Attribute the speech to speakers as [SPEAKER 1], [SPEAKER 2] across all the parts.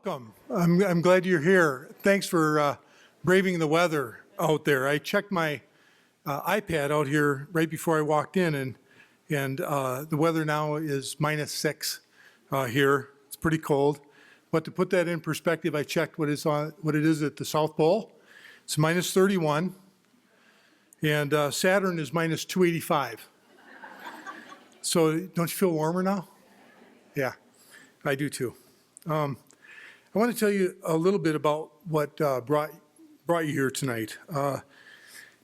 [SPEAKER 1] Welcome. I'm glad you're here. Thanks for braving the weather out there. I checked my iPad out here right before I walked in, and the weather now is -6 here. It's pretty cold. But to put that in perspective, I checked what it is at the South Pole. It's -31, and Saturn is -285. So don't you feel warmer now? Yeah, I do too. I want to tell you a little bit about what brought you here tonight.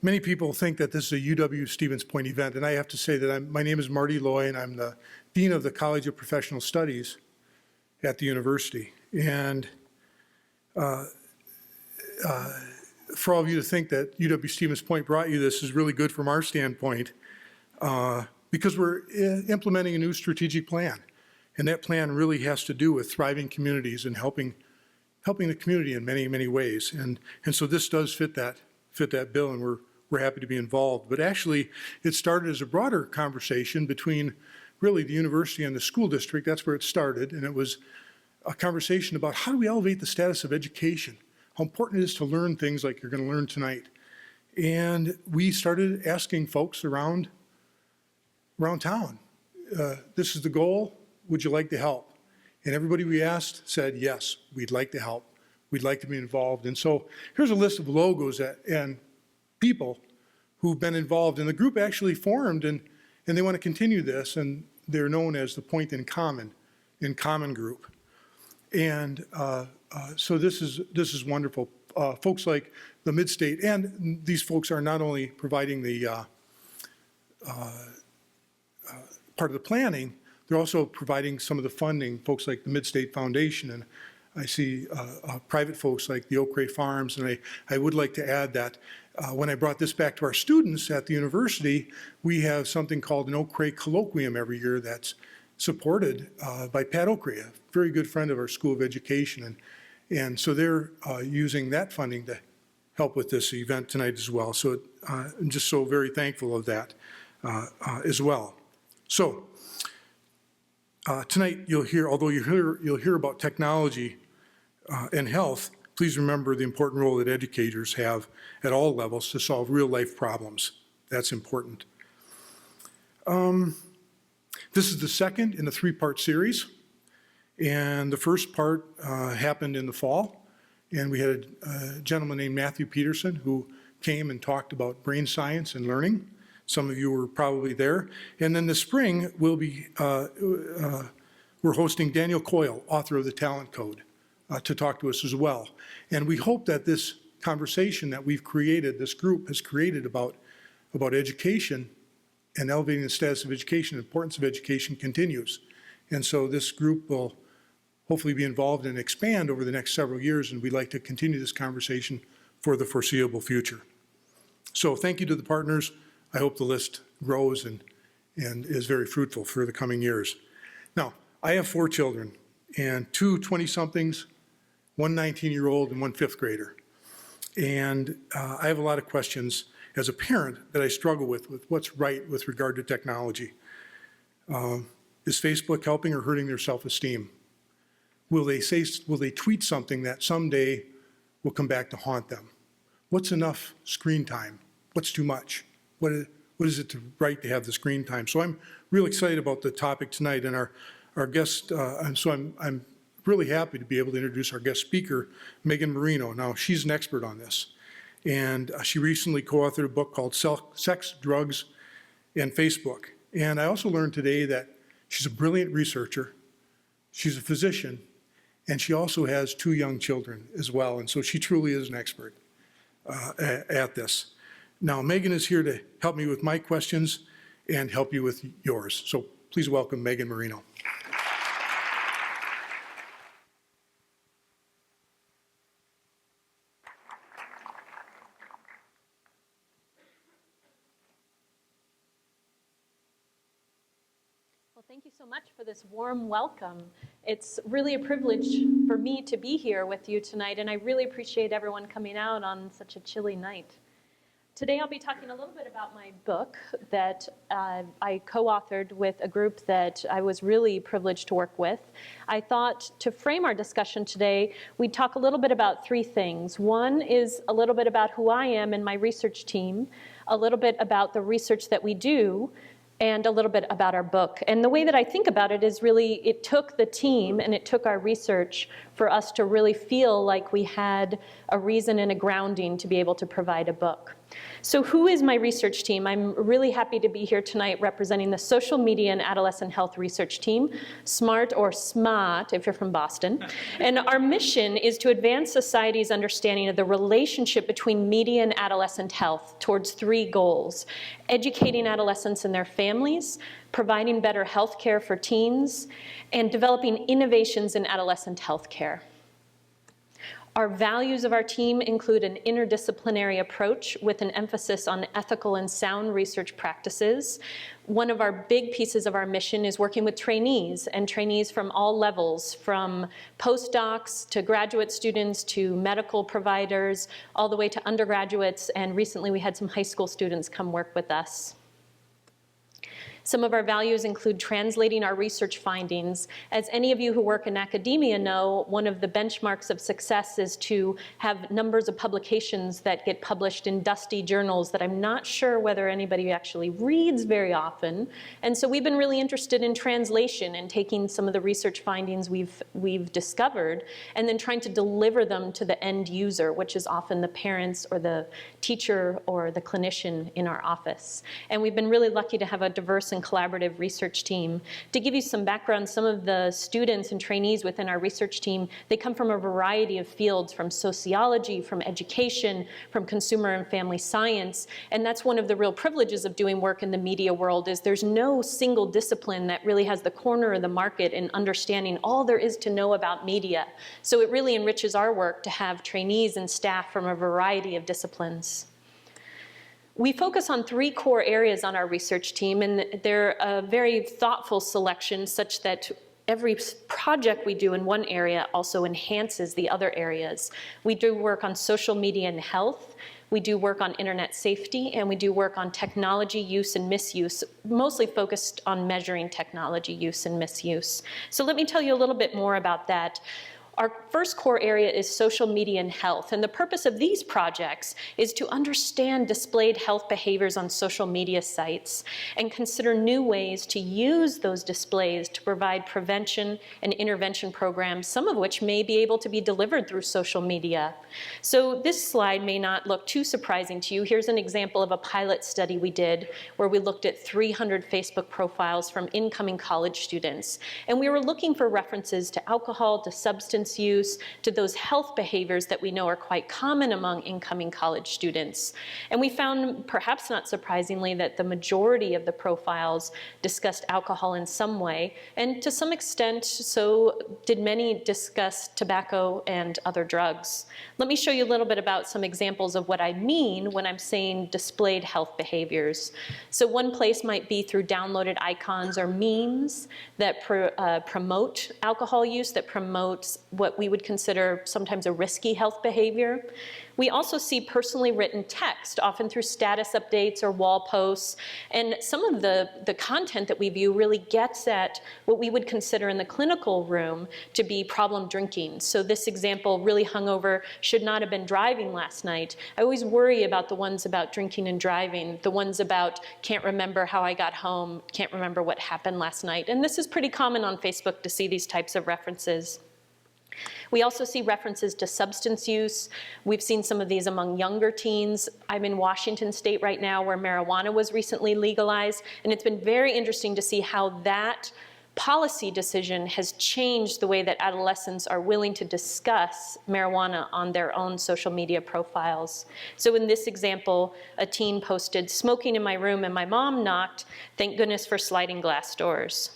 [SPEAKER 1] Many people think that this is a UW-Stevens Point event, and I have to say that my name is Marty Loy, and I'm the Dean of the College of Professional Studies at the university. And for all of you to think that UW-Stevens Point brought you this is really good from our standpoint, because we're implementing a new strategic plan. And that plan really has to do with thriving communities and helping the community in many, many ways. And so this does fit that bill, and we're happy to be involved. But actually, it started as a broader conversation between really the university and the school district. That's where it started. And it was a conversation about how do we elevate the status of education, how important it is to learn things like you're going to learn tonight. And we started asking folks around town, this is the goal. Would you like to help? And everybody we asked said, yes, we'd like to help. We'd like to be involved. And so here's a list of logos and people who've been involved. And the group actually formed, and they want to continue this, and they're known as the Point in Common group. And so this is wonderful. Folks like the Mid-State, and these folks are not only providing the part of the planning, they're also providing some of the funding, folks like the Mid-State Foundation, and I see private folks like the Oak Ray Farms, and I would like to add that when I brought this back to our students at the university, we have something called an Oak Ray Colloquium every year that's supported by Pat Oak Ray, a very good friend of our School of Education, and so they're using that funding to help with this event tonight as well. So I'm just so very thankful of that as well. So. Tonight, you'll hear about technology and health, please remember the important role that educators have at all levels to solve real-life problems. That's important. This is the second in a three-part series, and the first part happened in the fall, and we had a gentleman named Matthew Peterson who came and talked about brain science and learning. Some of you were probably there. And then this spring, we're hosting Daniel Coyle, author of the Talent Code, to talk to us as well. And we hope that this conversation that we've created, this group has created about education and elevating the status of education, the importance of education continues. And so this group will hopefully be involved and expand over the next several years, and we'd like to continue this conversation for the foreseeable future. So thank you to the partners. I hope the list grows and is very fruitful for the coming years. Now, I have 4 children, and 2 20-somethings, 1 19-year-old, and 1 5th grader. And I have a lot of questions as a parent that I struggle with what's right with regard to technology. Is Facebook helping or hurting their self-esteem? Will they tweet something that someday will come back to haunt them? What's enough screen time? What's too much? What is it right to have the screen time? So I'm really excited about the topic tonight, and our guest, and so I'm really happy to be able to introduce our guest speaker, Megan Moreno. Now, she's an expert on this, and she recently co-authored a book called Sex, Drugs, and Facebook. And I also learned today that she's a brilliant researcher, she's a physician, and she also has 2 young children as well, and so she truly is an expert at this. Now, Megan is here to help me with my questions and help you with yours. So please welcome Megan Moreno.
[SPEAKER 2] Well, thank you so much for this warm welcome. It's really a privilege for me to be here with you tonight, and I really appreciate everyone coming out on such a chilly night. Today I'll be talking a little bit about my book that I co-authored with a group that I was really privileged to work with. I thought to frame our discussion today, we'd talk a little bit about three things. One is a little bit about who I am and my research team, a little bit about the research that we do, and a little bit about our book. And the way that I think about it is really, it took the team and it took our research for us to really feel like we had a reason and a grounding to be able to provide a book. So who is my research team? I'm really happy to be here tonight representing the Social Media and Adolescent Health Research Team, SMART or SMART if you're from Boston. And our mission is to advance society's understanding of the relationship between media and adolescent health towards three goals: educating adolescents and their families, providing better health care for teens, and developing innovations in adolescent health care. Our values of our team include an interdisciplinary approach with an emphasis on ethical and sound research practices. One of our big pieces of our mission is working with trainees, and trainees from all levels, from postdocs to graduate students to medical providers, all the way to undergraduates, and recently we had some high school students come work with us. Some of our values include translating our research findings. As any of you who work in academia know, one of the benchmarks of success is to have numbers of publications that get published in dusty journals that I'm not sure whether anybody actually reads very often. And so we've been really interested in translation and taking some of the research findings we've discovered and then trying to deliver them to the end user, which is often the parents or the teacher or the clinician in our office. And we've been really lucky to have a diverse and collaborative research team. To give you some background, some of the students and trainees within our research team, they come from a variety of fields, from sociology, from education, from consumer and family science. And that's one of the real privileges of doing work in the media world, is there's no single discipline that really has the corner of the market in understanding all there is to know about media. So it really enriches our work to have trainees and staff from a variety of disciplines. We focus on three core areas on our research team, and they're a very thoughtful selection such that every project we do in one area also enhances the other areas. We do work on social media and health, we do work on internet safety, and we do work on technology use and misuse, mostly focused on measuring technology use and misuse. So let me tell you a little bit more about that. Our first core area is social media and health, and the purpose of these projects is to understand displayed health behaviors on social media sites and consider new ways to use those displays to provide prevention and intervention programs, some of which may be able to be delivered through social media. So this slide may not look too surprising to you. Here's an example of a pilot study we did where we looked at 300 Facebook profiles from incoming college students, and we were looking for references to alcohol, to substance use, to those health behaviors that we know are quite common among incoming college students. And we found, perhaps not surprisingly, that the majority of the profiles discussed alcohol in some way, and to some extent, so did many discuss tobacco and other drugs. Let me show you a little bit about some examples of what I mean when I'm saying displayed health behaviors. So one place might be through downloaded icons or memes that promote alcohol use, that promotes what we would consider sometimes a risky health behavior. We also see personally written text, often through status updates or wall posts, and some of the content that we view really gets at what we would consider in the clinical room to be problem drinking. So this example really hung over, should not have been driving last night. I always worry about the ones about drinking and driving, the ones about can't remember how I got home, can't remember what happened last night. And this is pretty common on Facebook to see these types of references. We also see references to substance use. We've seen some of these among younger teens. I'm in Washington State right now where marijuana was recently legalized, and it's been very interesting to see how that policy decision has changed the way that adolescents are willing to discuss marijuana on their own social media profiles. So in this example, a teen posted, "Smoking in my room and my mom knocked, thank goodness for sliding glass doors."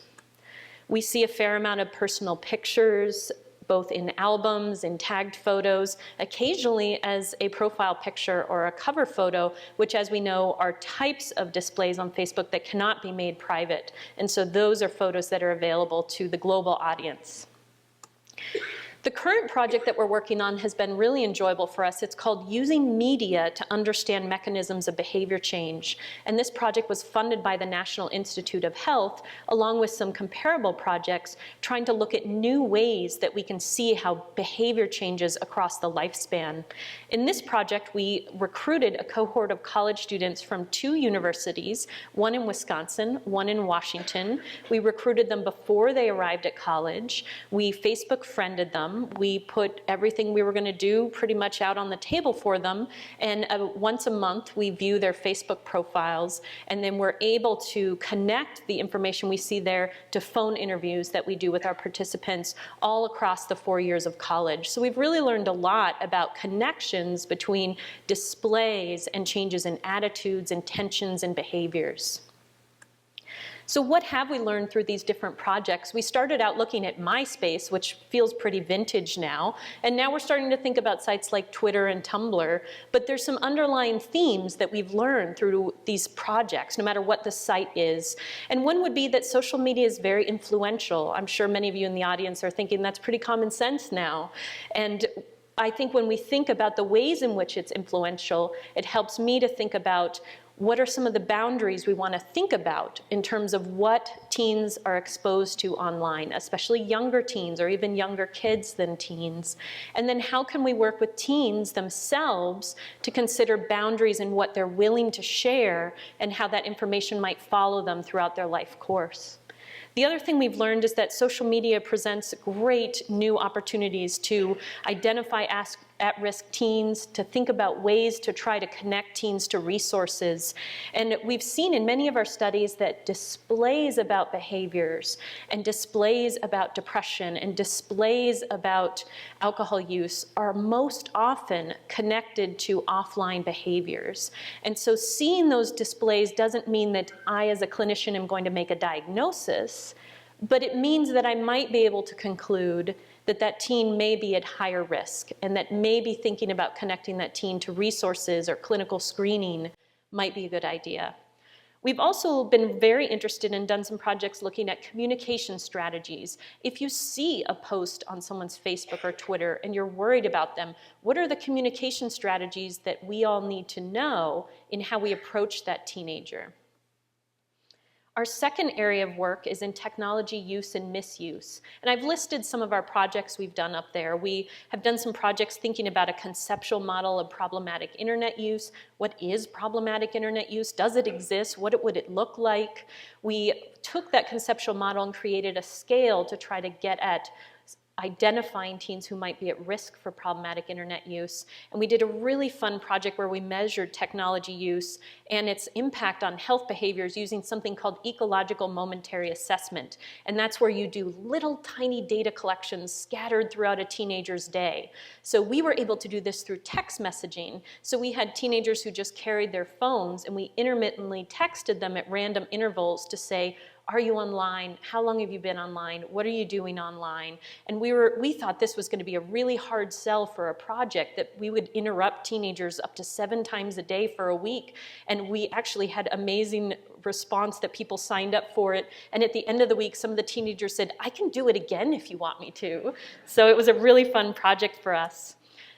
[SPEAKER 2] We see a fair amount of personal pictures, both in albums, in tagged photos, occasionally as a profile picture or a cover photo, which, as we know, are types of displays on Facebook that cannot be made private. And so those are photos that are available to the global audience. The current project that we're working on has been really enjoyable for us. It's called Using Media to Understand Mechanisms of Behavior Change. And this project was funded by the National Institute of Health, along with some comparable projects, trying to look at new ways that we can see how behavior changes across the lifespan. In this project, we recruited a cohort of college students from 2 universities, one in Wisconsin, one in Washington. We recruited them before they arrived at college. We Facebook friended them. We put everything we were going to do pretty much out on the table for them, and once a month we view their Facebook profiles, and then we're able to connect the information we see there to phone interviews that we do with our participants all across the 4 years of college. So we've really learned a lot about connections between displays and changes in attitudes, intentions, and behaviors. So what have we learned through these different projects? We started out looking at MySpace, which feels pretty vintage now, and now we're starting to think about sites like Twitter and Tumblr, but there's some underlying themes that we've learned through these projects, no matter what the site is. And one would be that social media is very influential. I'm sure many of you in the audience are thinking that's pretty common sense now. And I think when we think about the ways in which it's influential, it helps me to think about what are some of the boundaries we want to think about in terms of what teens are exposed to online, especially younger teens or even younger kids than teens. And then how can we work with teens themselves to consider boundaries in what they're willing to share and how that information might follow them throughout their life course. The other thing we've learned is that social media presents great new opportunities to identify at-risk teens, to think about ways to try to connect teens to resources. And we've seen in many of our studies that displays about behaviors and displays about depression and displays about alcohol use are most often connected to offline behaviors. And so seeing those displays doesn't mean that I as a clinician am going to make a diagnosis, but it means that I might be able to conclude that that teen may be at higher risk, and that maybe thinking about connecting that teen to resources or clinical screening might be a good idea. We've also been very interested and done some projects looking at communication strategies. If you see a post on someone's Facebook or Twitter and you're worried about them, what are the communication strategies that we all need to know in how we approach that teenager? Our second area of work is in technology use and misuse. And I've listed some of our projects we've done up there. We have done some projects thinking about a conceptual model of problematic internet use. What is problematic internet use? Does it exist? What would it look like? We took that conceptual model and created a scale to try to get at identifying teens who might be at risk for problematic internet use. And we did a really fun project where we measured technology use and its impact on health behaviors using something called ecological momentary assessment. And that's where you do little tiny data collections scattered throughout a teenager's day. So we were able to do this through text messaging. So we had teenagers who just carried their phones and we intermittently texted them at random intervals to say, are you online? How long have you been online? What are you doing online? And we thought this was going to be a really hard sell for a project, that we would interrupt teenagers up to 7 times a day for a week. And we actually had amazing response that people signed up for it. And at the end of the week, some of the teenagers said, I can do it again if you want me to. So it was a really fun project for us.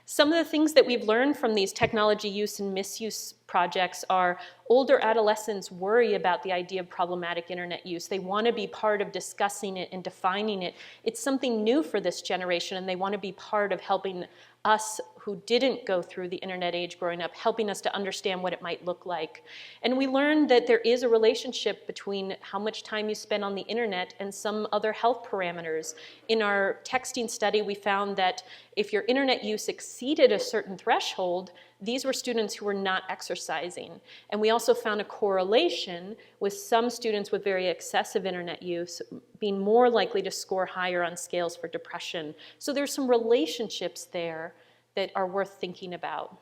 [SPEAKER 2] Some of the things that we've learned from these technology use and misuse projects are older adolescents worry about the idea of problematic internet use. They want to be part of discussing it and defining it. It's something new for this generation, and they want to be part of helping us who didn't go through the internet age growing up, helping us to understand what it might look like. And we learned that there is a relationship between how much time you spend on the internet and some other health parameters. In our texting study, we found that if your internet use exceeded a certain threshold, these were students who were not exercising. And we also found a correlation with some students with very excessive internet use being more likely to score higher on scales for depression. So there's some relationships there that are worth thinking about.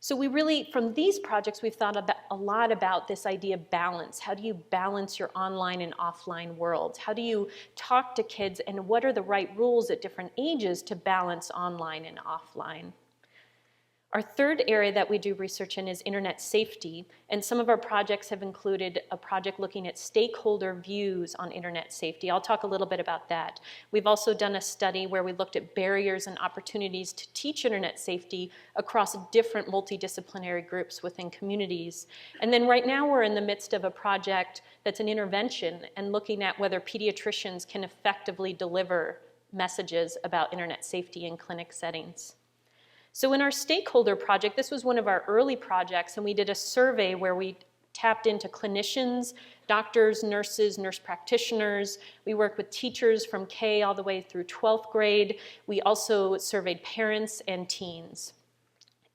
[SPEAKER 2] So we really, from these projects, we've thought about, a lot about this idea of balance. How do you balance your online and offline worlds? How do you talk to kids, and what are the right rules at different ages to balance online and offline? Our third area that we do research in is internet safety, and some of our projects have included a project looking at stakeholder views on internet safety. I'll talk a little bit about that. We've also done a study where we looked at barriers and opportunities to teach internet safety across different multidisciplinary groups within communities. And then right now we're in the midst of a project that's an intervention and looking at whether pediatricians can effectively deliver messages about internet safety in clinic settings. So in our stakeholder project, this was one of our early projects, and we did a survey where we tapped into clinicians, doctors, nurses, nurse practitioners. We worked with teachers from K all the way through 12th grade. We also surveyed parents and teens.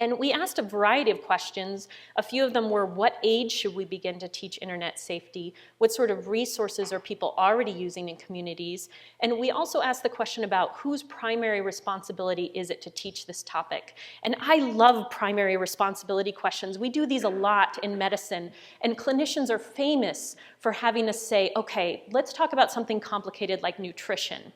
[SPEAKER 2] And we asked a variety of questions. A few of them were, what age should we begin to teach internet safety? What sort of resources are people already using in communities? And we also asked the question about whose primary responsibility is it to teach this topic? And I love primary responsibility questions. We do these a lot in medicine, and clinicians are famous for having us say, okay, let's talk about something complicated like nutrition.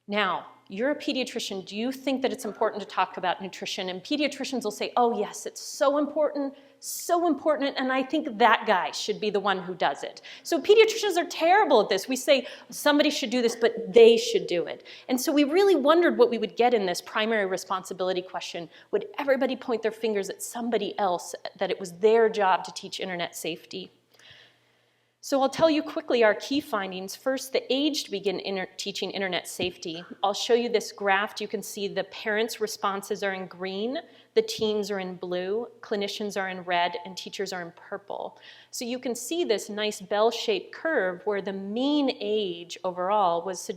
[SPEAKER 2] Now, you're a pediatrician. Do you think that it's important to talk about nutrition? And pediatricians will say, oh yes, it's so important, and I think that guy should be the one who does it. So pediatricians are terrible at this. We say somebody should do this, but they should do it. And so we really wondered what we would get in this primary responsibility question. Would everybody point their fingers at somebody else, that it was their job to teach internet safety? So I'll tell you quickly our key findings. First, the age to begin teaching internet safety. I'll show you this graph. You can see the parents' responses are in green, the teens are in blue, clinicians are in red, and teachers are in purple. So you can see this nice bell-shaped curve where the mean age overall was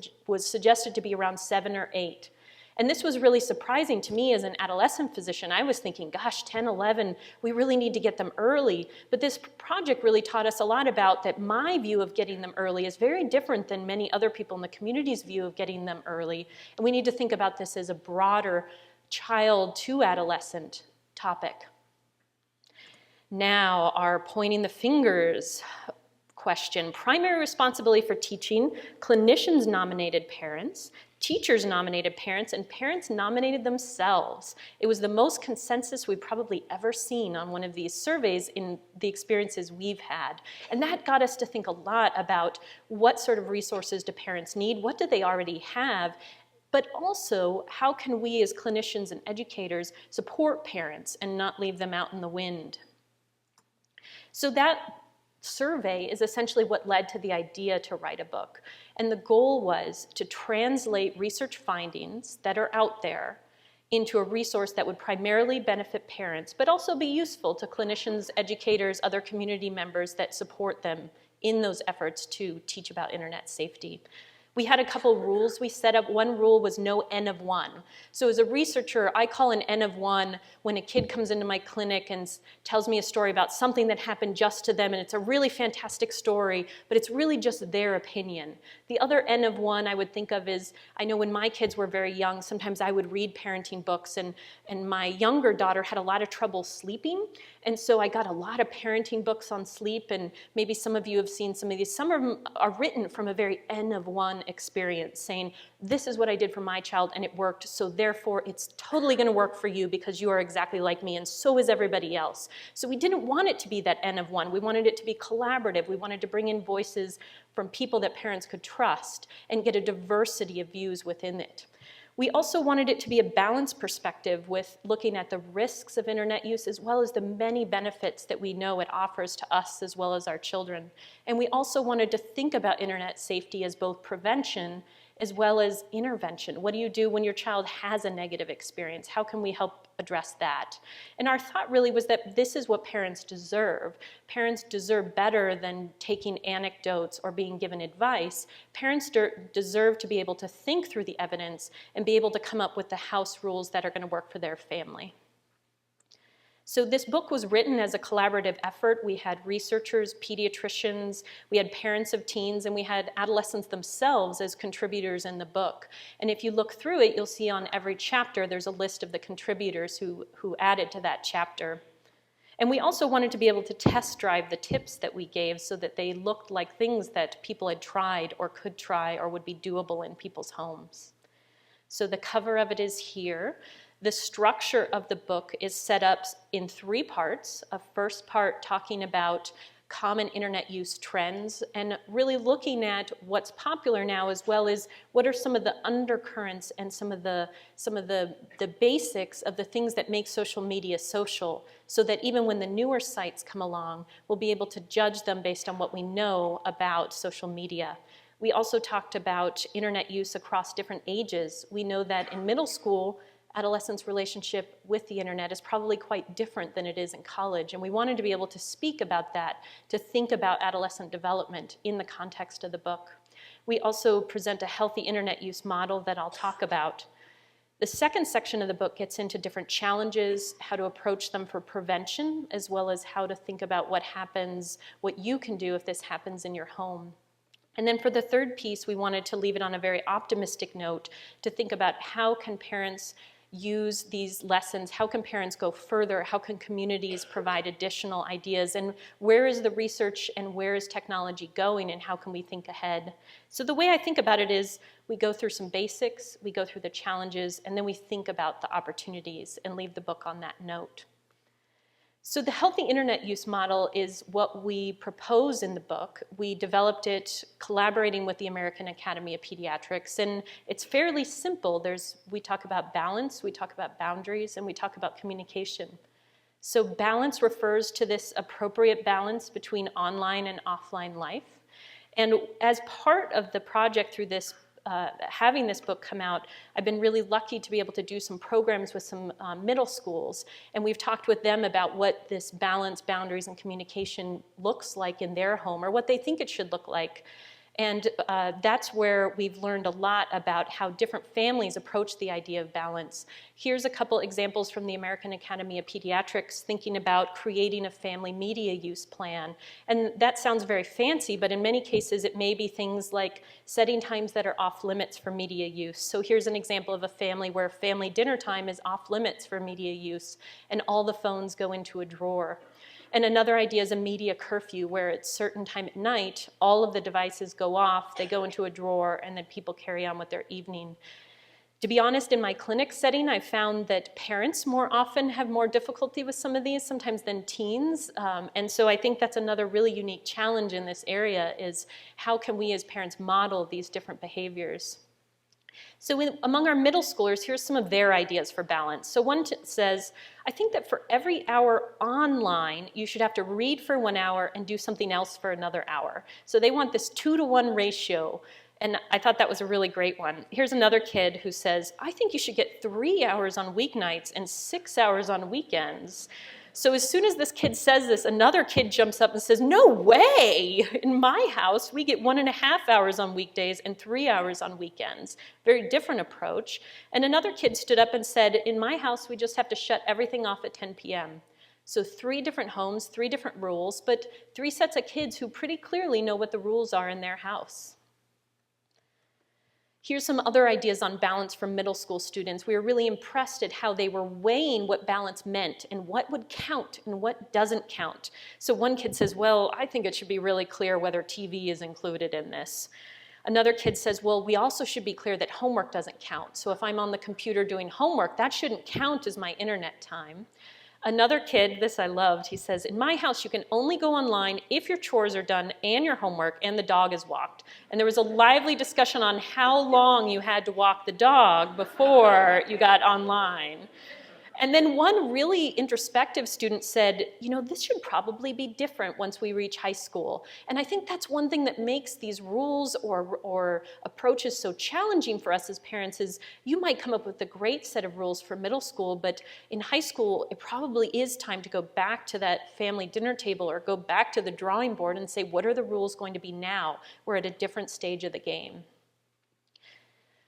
[SPEAKER 2] suggested to be around 7 or 8. And this was really surprising to me as an adolescent physician. I was thinking, gosh, 10, 11, we really need to get them early. But this project really taught us a lot about that my view of getting them early is very different than many other people in the community's view of getting them early. And we need to think about this as a broader child to adolescent topic. Now, our pointing the fingers question. Primary responsibility for teaching, clinicians nominated parents, teachers nominated parents, and parents nominated themselves. It was the most consensus we've probably ever seen on one of these surveys in the experiences we've had. And that got us to think a lot about what sort of resources do parents need, what do they already have, but also how can we as clinicians and educators support parents and not leave them out in the wind. So that survey is essentially what led to the idea to write a book. And the goal was to translate research findings that are out there into a resource that would primarily benefit parents, but also be useful to clinicians, educators, other community members that support them in those efforts to teach about internet safety. We had a couple rules we set up. One rule was no N of 1. So as a researcher, I call an N of 1 when a kid comes into my clinic and tells me a story about something that happened just to them, and it's a really fantastic story, but it's really just their opinion. The other N of 1 I would think of is, I know when my kids were very young, sometimes I would read parenting books, and my younger daughter had a lot of trouble sleeping, and so I got a lot of parenting books on sleep, and maybe some of you have seen some of these. Some of them are written from a very N of 1 experience, saying, this is what I did for my child and it worked, so therefore it's totally going to work for you because you are exactly like me and so is everybody else. So we didn't want it to be that N of 1. We wanted it to be collaborative. We wanted to bring in voices from people that parents could trust and get a diversity of views within it. We also wanted it to be a balanced perspective with looking at the risks of internet use as well as the many benefits that we know it offers to us as well as our children. And we also wanted to think about internet safety as both prevention as well as intervention. What do you do when your child has a negative experience? How can we help address that? And our thought really was that this is what parents deserve. Parents deserve better than taking anecdotes or being given advice. Parents deserve to be able to think through the evidence and be able to come up with the house rules that are going to work for their family. So this book was written as a collaborative effort. We had researchers, pediatricians, we had parents of teens, and we had adolescents themselves as contributors in the book. And if you look through it, you'll see on every chapter there's a list of the contributors who added to that chapter. And we also wanted to be able to test drive the tips that we gave so that they looked like things that people had tried or could try or would be doable in people's homes. So the cover of it is here. The structure of the book is set up in 3 parts. A first part talking about common internet use trends and really looking at what's popular now, as well as what are some of the undercurrents and some of the basics of the things that make social media social, so that even when the newer sites come along, we'll be able to judge them based on what we know about social media. We also talked about internet use across different ages. We know that in middle school, adolescents' relationship with the internet is probably quite different than it is in college, and we wanted to be able to speak about that, to think about adolescent development in the context of the book. We also present a healthy internet use model that I'll talk about. The second section of the book gets into different challenges, how to approach them for prevention, as well as how to think about what happens, what you can do if this happens in your home. And then for the third piece, we wanted to leave it on a very optimistic note to think about how can parents use these lessons, how can parents go further, how can communities provide additional ideas, and where is the research and where is technology going, and how can we think ahead? So the way I think about it is we go through some basics, we go through the challenges, and then we think about the opportunities and leave the book on that note. So the healthy internet use model is what we propose in the book. We developed it collaborating with the American Academy of Pediatrics, and it's fairly simple. We talk about balance, we talk about boundaries, and we talk about communication. So balance refers to this appropriate balance between online and offline life. And as part of the project through this having this book come out, I've been really lucky to be able to do some programs with some middle schools, and we've talked with them about what this balance, boundaries, and communication looks like in their home, or what they think it should look like. And that's where we've learned a lot about how different families approach the idea of balance. Here's a couple examples from the American Academy of Pediatrics thinking about creating a family media use plan. And that sounds very fancy, but in many cases it may be things like setting times that are off limits for media use. So here's an example of a family where family dinner time is off limits for media use, and all the phones go into a drawer. And another idea is a media curfew, where at a certain time at night, all of the devices go off, they go into a drawer, and then people carry on with their evening. To be honest, in my clinic setting, I've found that parents more often have more difficulty with some of these, sometimes than teens. And so I think that's another really unique challenge in this area, is how can we as parents model these different behaviors? So among our middle schoolers, here's some of their ideas for balance. So one says, I think that for every hour online, you should have to read for 1 hour and do something else for another hour. So they want this 2-to-1 ratio, and I thought that was a really great one. Here's another kid who says, I think you should get 3 hours on weeknights and 6 hours on weekends. So as soon as this kid says this, another kid jumps up and says, no way! In my house, we get 1.5 hours on weekdays and 3 hours on weekends. Very different approach. And another kid stood up and said, in my house, we just have to shut everything off at 10 p.m. So 3 different homes, 3 different rules, but 3 sets of kids who pretty clearly know what the rules are in their house. Here's some other ideas on balance from middle school students. We were really impressed at how they were weighing what balance meant and what would count and what doesn't count. So one kid says, well, I think it should be really clear whether TV is included in this. Another kid says, well, we also should be clear that homework doesn't count. So if I'm on the computer doing homework, that shouldn't count as my internet time. Another kid, this I loved, he says, in my house you can only go online if your chores are done and your homework and the dog is walked. And there was a lively discussion on how long you had to walk the dog before you got online. And then one really introspective student said, you know, this should probably be different once we reach high school. And I think that's one thing that makes these rules or approaches so challenging for us as parents is you might come up with a great set of rules for middle school, but in high school, it probably is time to go back to that family dinner table or go back to the drawing board and say, what are the rules going to be now? We're at a different stage of the game.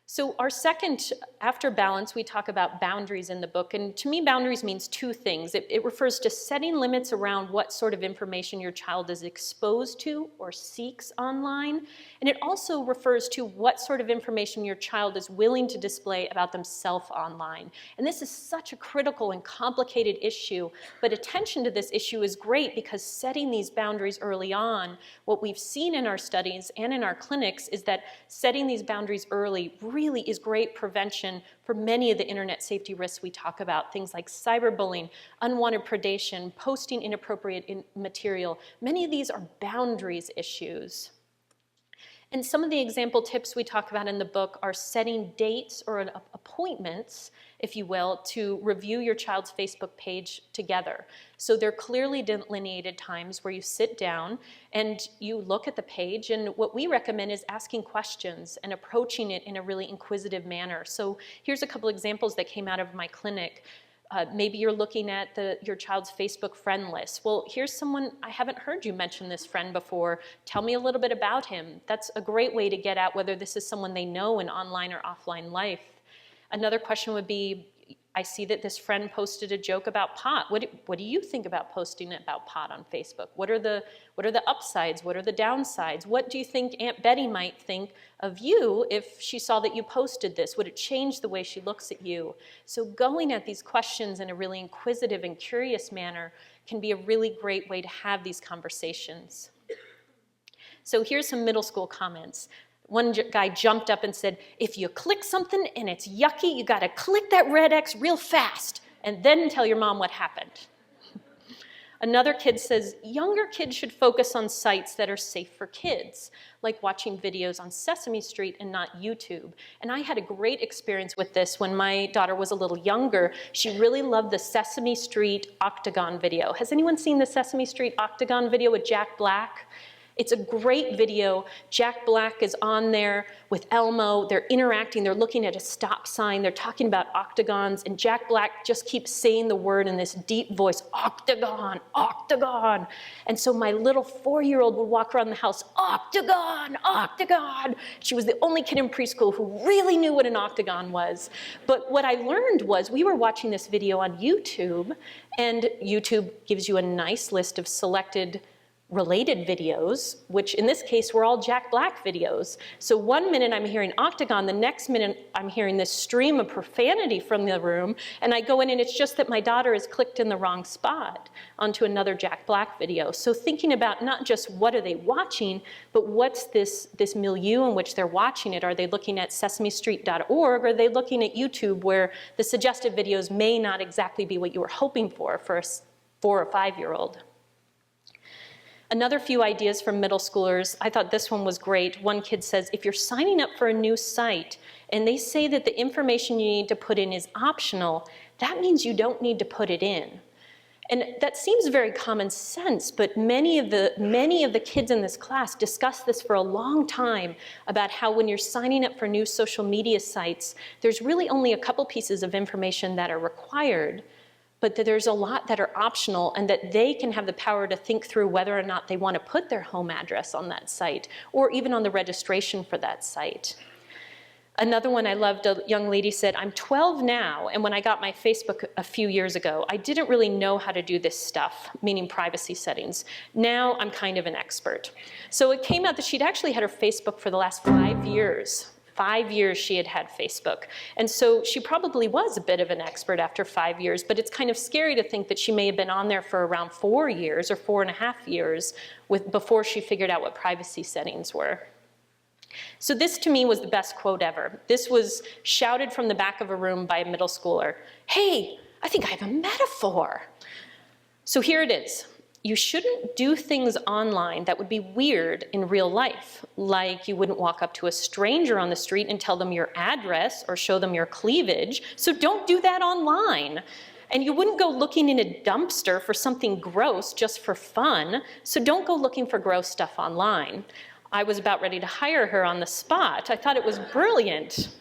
[SPEAKER 2] So our second, after balance, we talk about boundaries in the book. And to me, boundaries means 2 things. It refers to setting limits around what sort of information your child is exposed to or seeks online. And it also refers to what sort of information your child is willing to display about themselves online. And this is such a critical and complicated issue. But attention to this issue is great because setting these boundaries early on, what we've seen in our studies and in our clinics is that setting these boundaries early really really is great prevention for many of the internet safety risks we talk about, things like cyberbullying, unwanted predation, posting inappropriate material. Many of these are boundaries issues. And some of the example tips we talk about in the book are setting dates or appointments, if you will, to review your child's Facebook page together. So there are clearly delineated times where you sit down and you look at the page, and what we recommend is asking questions and approaching it in a really inquisitive manner. So here's a couple examples that came out of my clinic. Maybe you're looking at your child's Facebook friend list. Well, here's someone, I haven't heard you mention this friend before. Tell me a little bit about him. That's a great way to get at whether this is someone they know in online or offline life. Another question would be, I see that this friend posted a joke about pot. What do you think about posting about pot on Facebook? What are the upsides? What are the downsides? What do you think Aunt Betty might think of you if she saw that you posted this? Would it change the way she looks at you? So going at these questions in a really inquisitive and curious manner can be a really great way to have these conversations. So here's some middle school comments. One guy jumped up and said, if you click something and it's yucky, you gotta click that red X real fast and then tell your mom what happened. Another kid says, younger kids should focus on sites that are safe for kids, like watching videos on Sesame Street and not YouTube. And I had a great experience with this when my daughter was a little younger. She really loved the Sesame Street Octagon video. Has anyone seen the Sesame Street Octagon video with Jack Black? It's a great video. Jack Black is on there with Elmo. They're interacting. They're looking at a stop sign. They're talking about octagons. And Jack Black just keeps saying the word in this deep voice, octagon, octagon. And so my little 4-year-old would walk around the house, octagon, octagon. She was the only kid in preschool who really knew what an octagon was. But what I learned was we were watching this video on YouTube, and YouTube gives you a nice list of selected related videos, which in this case were all Jack Black videos. So one minute I'm hearing octagon, the next minute I'm hearing this stream of profanity from the room, and I go in and it's just that my daughter has clicked in the wrong spot onto another Jack Black video. So thinking about not just what are they watching, but what's this milieu in which they're watching it. Are they looking at sesamestreet.org, or are they looking at YouTube where the suggested videos may not exactly be what you were hoping for a 4 or 5-year-old? Another few ideas from middle schoolers. I thought this one was great. One kid says, if you're signing up for a new site and they say that the information you need to put in is optional, that means you don't need to put it in. And that seems very common sense, but many of the kids in this class discussed this for a long time about how when you're signing up for new social media sites, there's really only a couple pieces of information that are required, but that there's a lot that are optional, and that they can have the power to think through whether or not they want to put their home address on that site, or even on the registration for that site. Another one I loved, a young lady said, I'm 12 now, and when I got my Facebook a few years ago, I didn't really know how to do this stuff, meaning privacy settings. Now I'm kind of an expert. So it came out that she'd actually had her Facebook for the last 5 years. 5 years she had had Facebook. And so she probably was a bit of an expert after 5 years, but it's kind of scary to think that she may have been on there for around 4 years or 4.5 years before she figured out what privacy settings were. So this to me was the best quote ever. This was shouted from the back of a room by a middle schooler. Hey, I think I have a metaphor. So here it is. You shouldn't do things online that would be weird in real life, like you wouldn't walk up to a stranger on the street and tell them your address or show them your cleavage, so don't do that online. And you wouldn't go looking in a dumpster for something gross just for fun, so don't go looking for gross stuff online. I was about ready to hire her on the spot. I thought it was brilliant.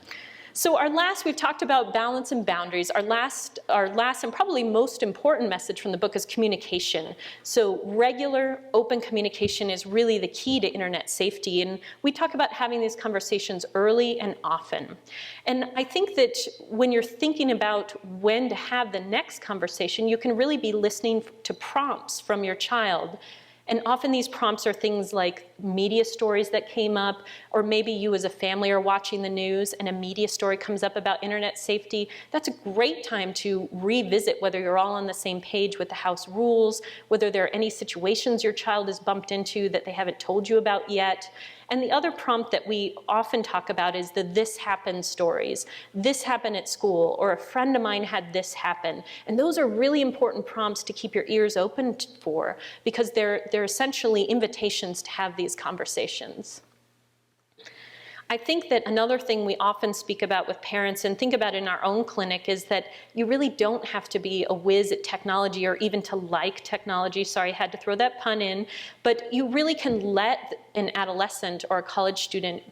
[SPEAKER 2] So we've talked about balance and boundaries. Our last and probably most important message from the book is communication. So regular, open communication is really the key to internet safety. And we talk about having these conversations early and often. And I think that when you're thinking about when to have the next conversation, you can really be listening to prompts from your child. And often these prompts are things like media stories that came up, or maybe you as a family are watching the news and a media story comes up about internet safety. That's a great time to revisit whether you're all on the same page with the house rules, whether there are any situations your child is bumped into that they haven't told you about yet. And the other prompt that we often talk about is the "this happened" stories. This happened at school, or a friend of mine had this happen. And those are really important prompts to keep your ears open for, because they're essentially invitations to have these conversations. I think that another thing we often speak about with parents and think about in our own clinic is that you really don't have to be a whiz at technology or even to like technology. Sorry, I had to throw that pun in. But you really can let an adolescent or a college student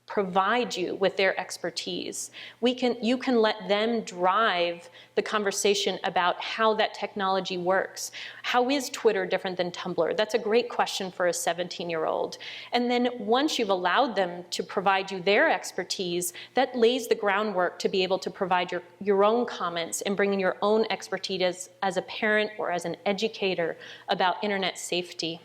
[SPEAKER 2] provide you with their expertise. You can let them drive the conversation about how that technology works. How is Twitter different than Tumblr? That's a great question for a 17-year-old. And then once you've allowed them to provide you their expertise, that lays the groundwork to be able to provide your own comments and bring in your own expertise as a parent or as an educator about internet safety.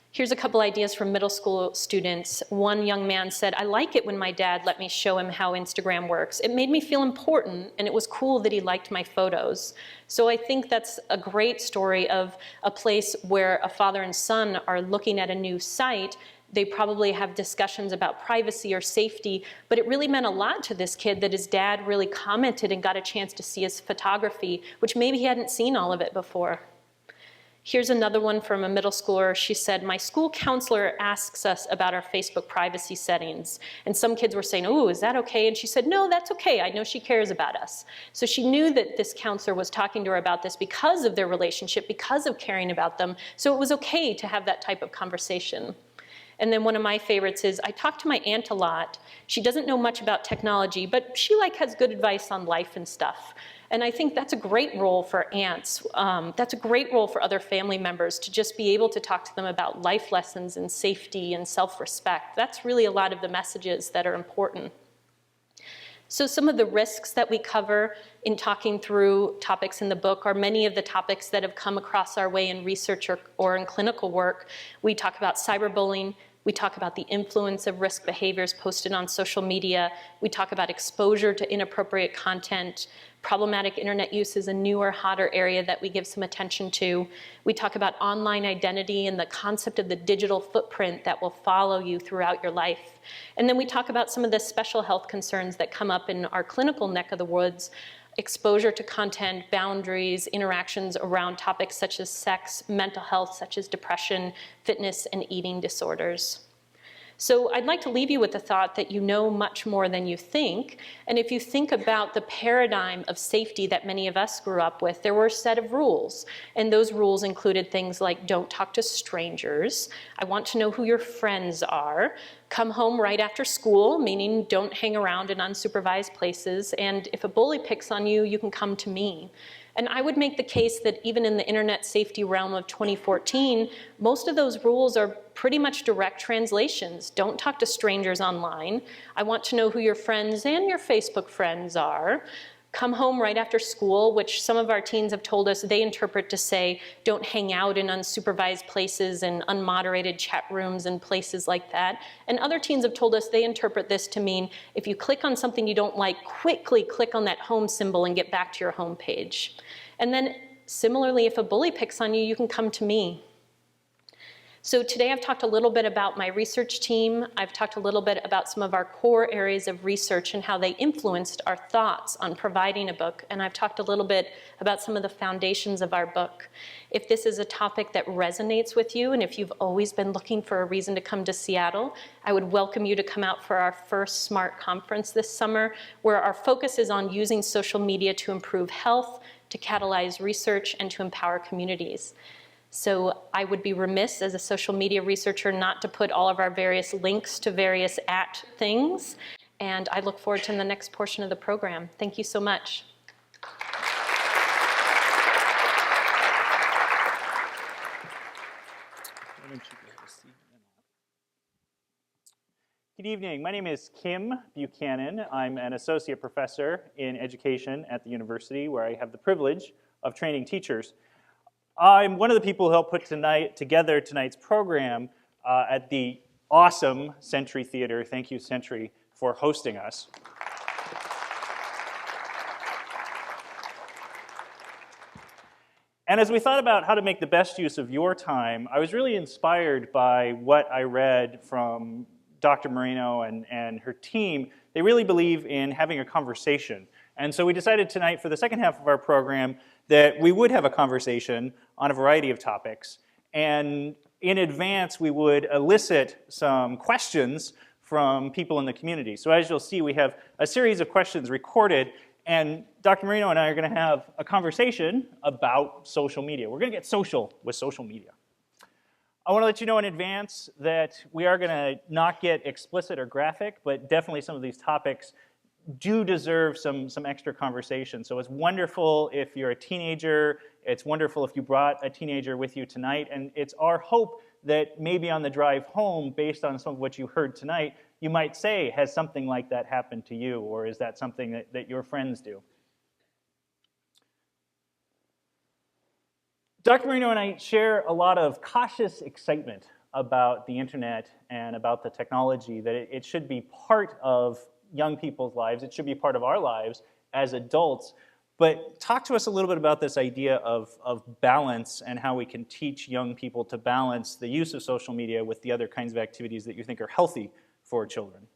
[SPEAKER 2] Here's a couple ideas from middle school students. One young man said, "I like it when my dad let me show him how Instagram works. It made me feel important, and it was cool that he liked my photos." So I think that's a great story of a place where a father and son are looking at a new site. They probably have discussions about privacy or safety, but it really meant a lot to this kid that his dad really commented and got a chance to see his photography, which maybe he hadn't seen all of it before. Here's another one from a middle schooler. She said, "My school counselor asks us about our Facebook privacy settings." And some kids were saying, "Oh, is that okay?" And she said, "No, that's okay. I know she cares about us." So she knew that this counselor was talking to her about this because of their relationship, because of caring about them. So it was okay to have that type of conversation. And then one of my favorites is, "I talk to my aunt a lot. She doesn't know much about technology, but she has good advice on life and stuff." And I think that's a great role for aunts. That's a great role for other family members to just be able to talk to them about life lessons and safety and self-respect. That's really a lot of the messages that are important. So some of the risks that we cover in talking through topics in the book are many of the topics that have come across our way in research or in clinical work. We talk about cyberbullying. We talk about the influence of risk behaviors posted on social media. We talk about exposure to inappropriate content. Problematic internet use is a newer, hotter area that we give some attention to. We talk about online identity and the concept of the digital footprint that will follow you throughout your life. And then we talk about some of the special health concerns that come up in our clinical neck of the woods: exposure to content, boundaries, interactions around topics such as sex, mental health, such as depression, fitness, and eating disorders. So I'd like to leave you with the thought that you know much more than you think. And if you think about the paradigm of safety that many of us grew up with, there were a set of rules. And those rules included things like don't talk to strangers, I want to know who your friends are, come home right after school, meaning don't hang around in unsupervised places, and if a bully picks on you, you can come to me. And I would make the case that even in the internet safety realm of 2014, most of those rules are pretty much direct translations. Don't talk to strangers online. I want to know who your friends and your Facebook friends are. Come home right after school, which some of our teens have told us they interpret to say, don't hang out in unsupervised places and unmoderated chat rooms and places like that. And other teens have told us they interpret this to mean, if you click on something you don't like, quickly click on that home symbol and get back to your home page. And then similarly, if a bully picks on you, you can come to me. So today I've talked a little bit about my research team. I've talked a little bit about some of our core areas of research and how they influenced our thoughts on providing a book. And I've talked a little bit about some of the foundations of our book. If this is a topic that resonates with you, and if you've always been looking for a reason to come to Seattle, I would welcome you to come out for our first SMART conference this summer, where our focus is on using social media to improve health, to catalyze research, and to empower communities. So I would be remiss as a social media researcher not to put all of our various links to various things. And I look forward to the next portion of the program. Thank you so much.
[SPEAKER 3] Good evening. My name is Kym Buchanan. I'm an associate professor in education at the university, where I have the privilege of training teachers. I'm one of the people who helped put together tonight's program at the awesome Century Theater. Thank you, Century, for hosting us. And as we thought about how to make the best use of your time, I was really inspired by what I read from Dr. Moreno and her team. They really believe in having a conversation. And so we decided tonight for the second half of our program that we would have a conversation on a variety of topics. And in advance, we would elicit some questions from people in the community. So as you'll see, we have a series of questions recorded, and Dr. Moreno and I are going to have a conversation about social media. We're going to get social with social media. I want to let you know in advance that we are going to not get explicit or graphic, but definitely some of these topics do deserve some extra conversation. So it's wonderful if you're a teenager. It's wonderful if you brought a teenager with you tonight. And it's our hope that maybe on the drive home, based on some of what you heard tonight, you might say, has something like that happened to you? Or is that something that your friends do? Dr. Moreno and I share a lot of cautious excitement about the internet and about the technology, that it should be part of young people's lives. It should be part of our lives as adults. But talk to us a little bit about this idea of balance and how we can teach young people to balance the use of social media with the other kinds of activities that you think are healthy for children.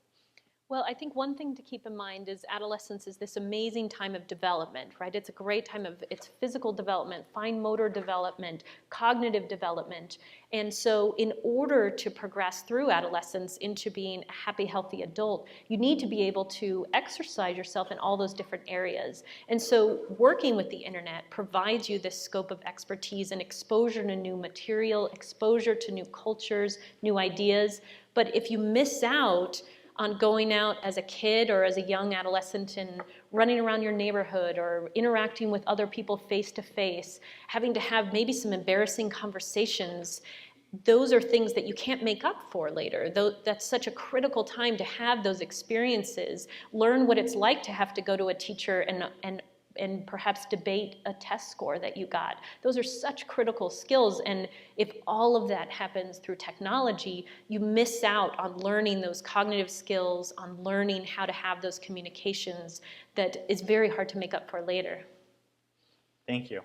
[SPEAKER 2] Well, I think one thing to keep in mind is adolescence is this amazing time of development, right? It's a great time of it's physical development, fine motor development, cognitive development. And so in order to progress through adolescence into being a happy, healthy adult, you need to be able to exercise yourself in all those different areas. And so working with the internet provides you this scope of expertise and exposure to new material, exposure to new cultures, new ideas. But if you miss out on going out as a kid or as a young adolescent and running around your neighborhood or interacting with other people face to face, having to have maybe some embarrassing conversations, those are things that you can't make up for later. That's such a critical time to have those experiences, learn what it's like to have to go to a teacher and perhaps debate a test score that you got. Those are such critical skills, and if all of that happens through technology, you miss out on learning those cognitive skills, on learning how to have those communications that is very hard to make up for later.
[SPEAKER 3] Thank you.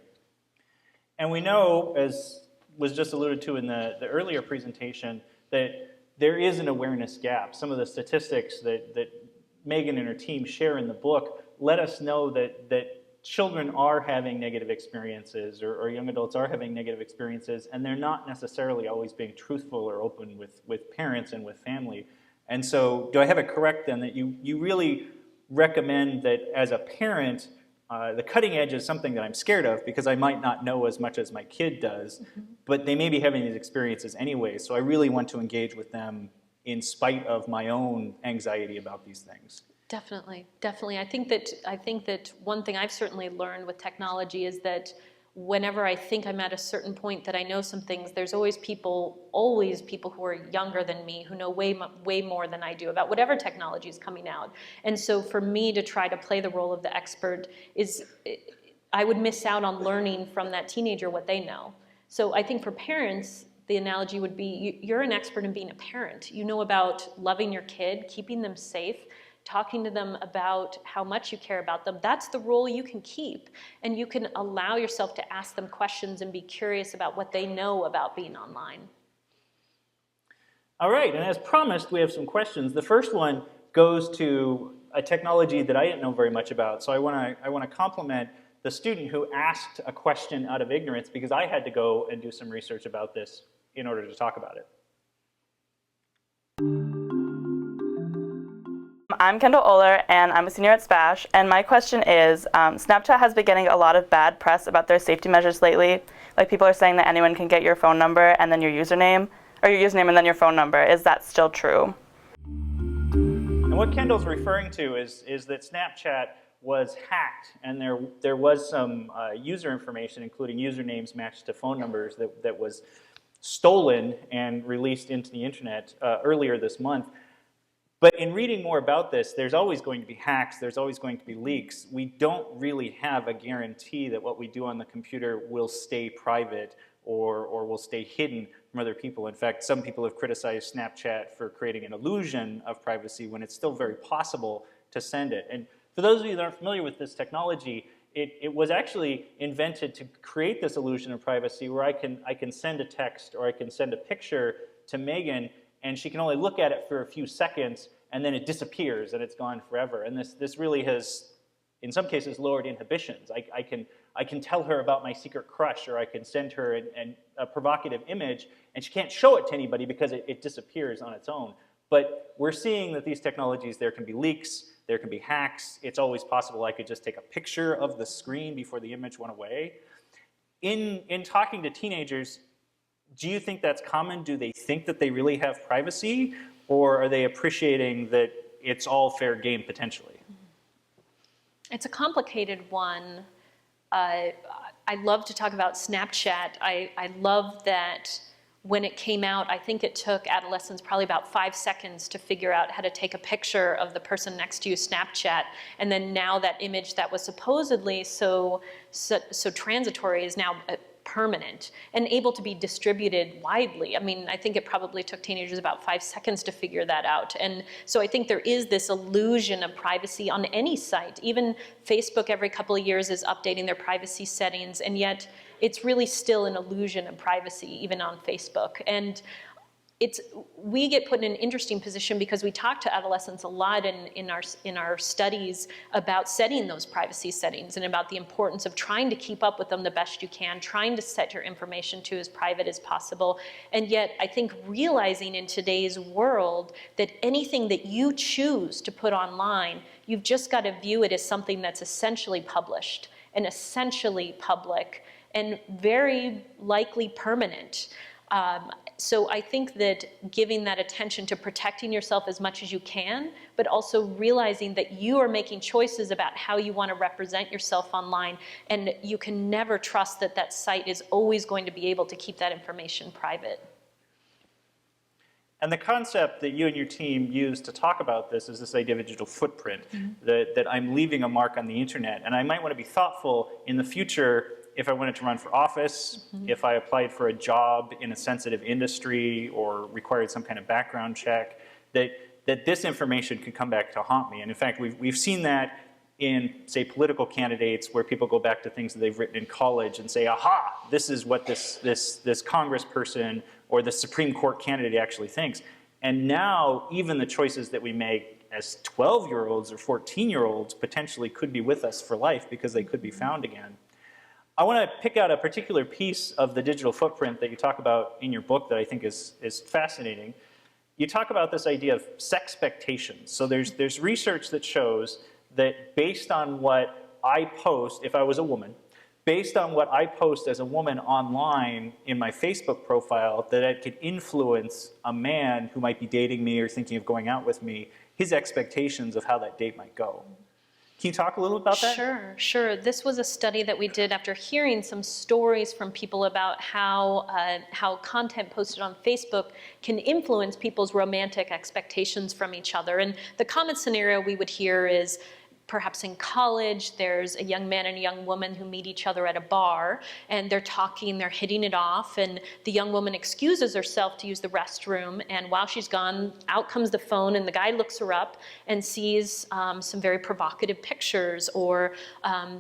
[SPEAKER 3] And we know, as was just alluded to in the earlier presentation, that there is an awareness gap. Some of the statistics that Megan and her team share in the book let us know that children are having negative experiences, or young adults are having negative experiences, and they're not necessarily always being truthful or open with parents and with family. And so do I have it correct then that you really recommend that as a parent, the cutting edge is something that I'm scared of because I might not know as much as my kid does, but they may be having these experiences anyway, so I really want to engage with them in spite of my own anxiety about these things.
[SPEAKER 2] Definitely, definitely. I think that one thing I've certainly learned with technology is that whenever I think I'm at a certain point that I know some things, there's always people who are younger than me who know way more than I do about whatever technology is coming out. And so for me to try to play the role of the expert I would miss out on learning from that teenager what they know. So I think for parents, the analogy would be you're an expert in being a parent. You know about loving your kid, keeping them safe, talking to them about how much you care about them. That's the role you can keep. And you can allow yourself to ask them questions and be curious about what they know about being online.
[SPEAKER 3] All right, and as promised, we have some questions. The first one goes to a technology that I didn't know very much about. So I want to compliment the student who asked a question out of ignorance because I had to go and do some research about this in order to talk about it.
[SPEAKER 4] I'm Kendall Oler, and I'm a senior at SPASH, and my question is, Snapchat has been getting a lot of bad press about their safety measures lately. Like, people are saying that anyone can get your phone number and then your username, or your username and then your phone number. Is that still true?
[SPEAKER 3] And what Kendall's referring to is that Snapchat was hacked, and there was some user information, including usernames matched to phone numbers, that was stolen and released into the internet earlier this month. But in reading more about this, there's always going to be hacks, there's always going to be leaks. We don't really have a guarantee that what we do on the computer will stay private or will stay hidden from other people. In fact, some people have criticized Snapchat for creating an illusion of privacy when it's still very possible to send it. And for those of you that aren't familiar with this technology, it was actually invented to create this illusion of privacy where I can send a text or I can send a picture to Megan, and she can only look at it for a few seconds, and then it disappears and it's gone forever. And this really has, in some cases, lowered inhibitions. I can tell her about my secret crush, or I can send her a provocative image, and she can't show it to anybody because it disappears on its own. But we're seeing that these technologies, there can be leaks, there can be hacks. It's always possible I could just take a picture of the screen before the image went away. In talking to teenagers, do you think that's common? Do they think that they really have privacy, or are they appreciating that it's all fair game potentially?
[SPEAKER 2] It's a complicated one. I love to talk about Snapchat. I love that when it came out, I think it took adolescents probably about 5 seconds to figure out how to take a picture of the person next to you, Snapchat. And then now that image that was supposedly so transitory is now permanent and able to be distributed widely. I mean, I think it probably took teenagers about 5 seconds to figure that out. And so I think there is this illusion of privacy on any site. Even Facebook every couple of years is updating their privacy settings, and yet it's really still an illusion of privacy, even on Facebook. And we get put in an interesting position because we talk to adolescents a lot in our studies about setting those privacy settings and about the importance of trying to keep up with them the best you can, trying to set your information to as private as possible. And yet I think realizing in today's world that anything that you choose to put online, you've just got to view it as something that's essentially published and essentially public and very likely permanent. So I think that giving that attention to protecting yourself as much as you can, but also realizing that you are making choices about how you want to represent yourself online, and you can never trust that that site is always going to be able to keep that information private.
[SPEAKER 3] And the concept that you and your team use to talk about this is this idea of a digital footprint, that I'm leaving a mark on the internet. And I might want to be thoughtful in the future if I wanted to run for office, if I applied for a job in a sensitive industry or required some kind of background check, that this information could come back to haunt me. And in fact, we've seen that in, say, political candidates where people go back to things that they've written in college and say, aha, this is what this congressperson or the Supreme Court candidate actually thinks. And now even the choices that we make as 12-year-olds or 14-year-olds potentially could be with us for life because they could be found again. I want to pick out a particular piece of the digital footprint that you talk about in your book that I think is fascinating. You talk about this idea of sexpectations. So there's research that shows that based on what I post, if I was a woman, based on what I post as a woman online in my Facebook profile, that it could influence a man who might be dating me or thinking of going out with me, his expectations of how that date might go. Can you talk a little about that?
[SPEAKER 2] Sure. This was a study that we did after hearing some stories from people about how content posted on Facebook can influence people's romantic expectations from each other. And the common scenario we would hear is, perhaps in college, there's a young man and a young woman who meet each other at a bar, and they're talking, they're hitting it off, and the young woman excuses herself to use the restroom, and while she's gone, out comes the phone, and the guy looks her up and sees some very provocative pictures, or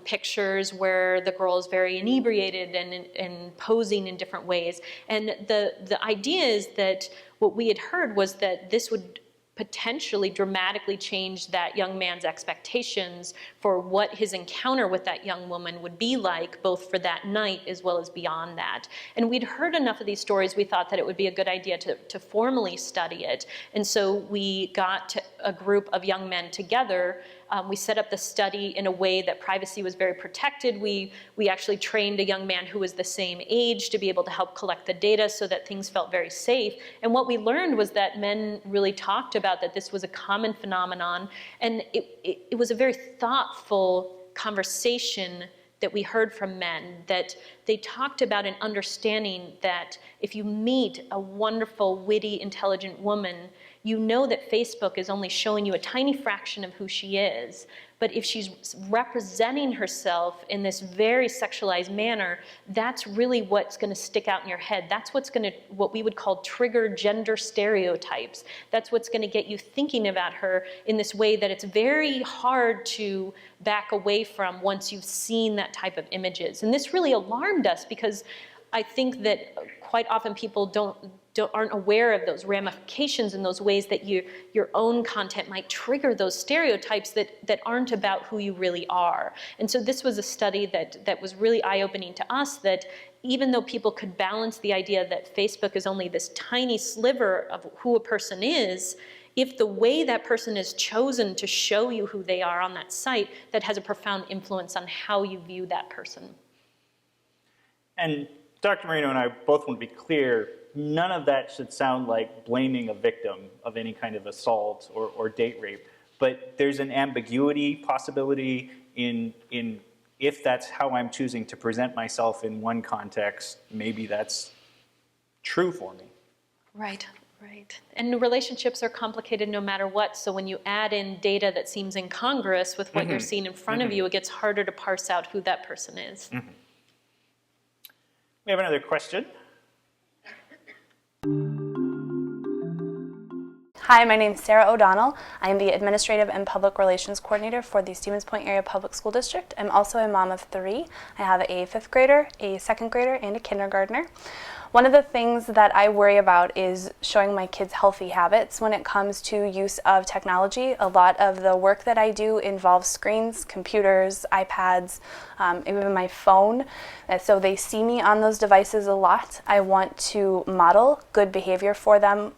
[SPEAKER 2] pictures where the girl is very inebriated and posing in different ways. And the idea is that what we had heard was that this would potentially dramatically change that young man's expectations for what his encounter with that young woman would be like, both for that night as well as beyond that. And we'd heard enough of these stories, we thought that it would be a good idea to formally study it. And so we got a group of young men together. We set up the study in a way that privacy was very protected. We actually trained a young man who was the same age to be able to help collect the data so that things felt very safe. And what we learned was that men really talked about that this was a common phenomenon, and it was a very thoughtful conversation that we heard from men, that they talked about an understanding that if you meet a wonderful, witty, intelligent woman, you know that Facebook is only showing you a tiny fraction of who she is. But if she's representing herself in this very sexualized manner, that's really what's going to stick out in your head. That's what we would call trigger gender stereotypes. That's what's going to get you thinking about her in this way that it's very hard to back away from once you've seen that type of images. And this really alarmed us because I think that quite often people aren't aware of those ramifications in those ways that your own content might trigger those stereotypes that aren't about who you really are. And so this was a study that was really eye-opening to us, that even though people could balance the idea that Facebook is only this tiny sliver of who a person is, if the way that person is chosen to show you who they are on that site, that has a profound influence on how you view that person.
[SPEAKER 3] And Dr. Moreno and I both want to be clear, none of that should sound like blaming a victim of any kind of assault or date rape. But there's an ambiguity possibility in if that's how I'm choosing to present myself in one context, maybe that's true for me.
[SPEAKER 2] Right. Right. And relationships are complicated no matter what. So when you add in data that seems incongruous with what you're seeing in front of you, it gets harder to parse out who that person is.
[SPEAKER 3] We have another question.
[SPEAKER 5] Hi, my name is Sarah O'Donnell. I am the Administrative and Public Relations Coordinator for the Stevens Point Area Public School District. I'm also a mom of 3. I have a 5th grader, a 2nd grader, and a kindergartner. One of the things that I worry about is showing my kids healthy habits when it comes to use of technology. A lot of the work that I do involves screens, computers, iPads, even my phone. So they see me on those devices a lot. I want to model good behavior for them,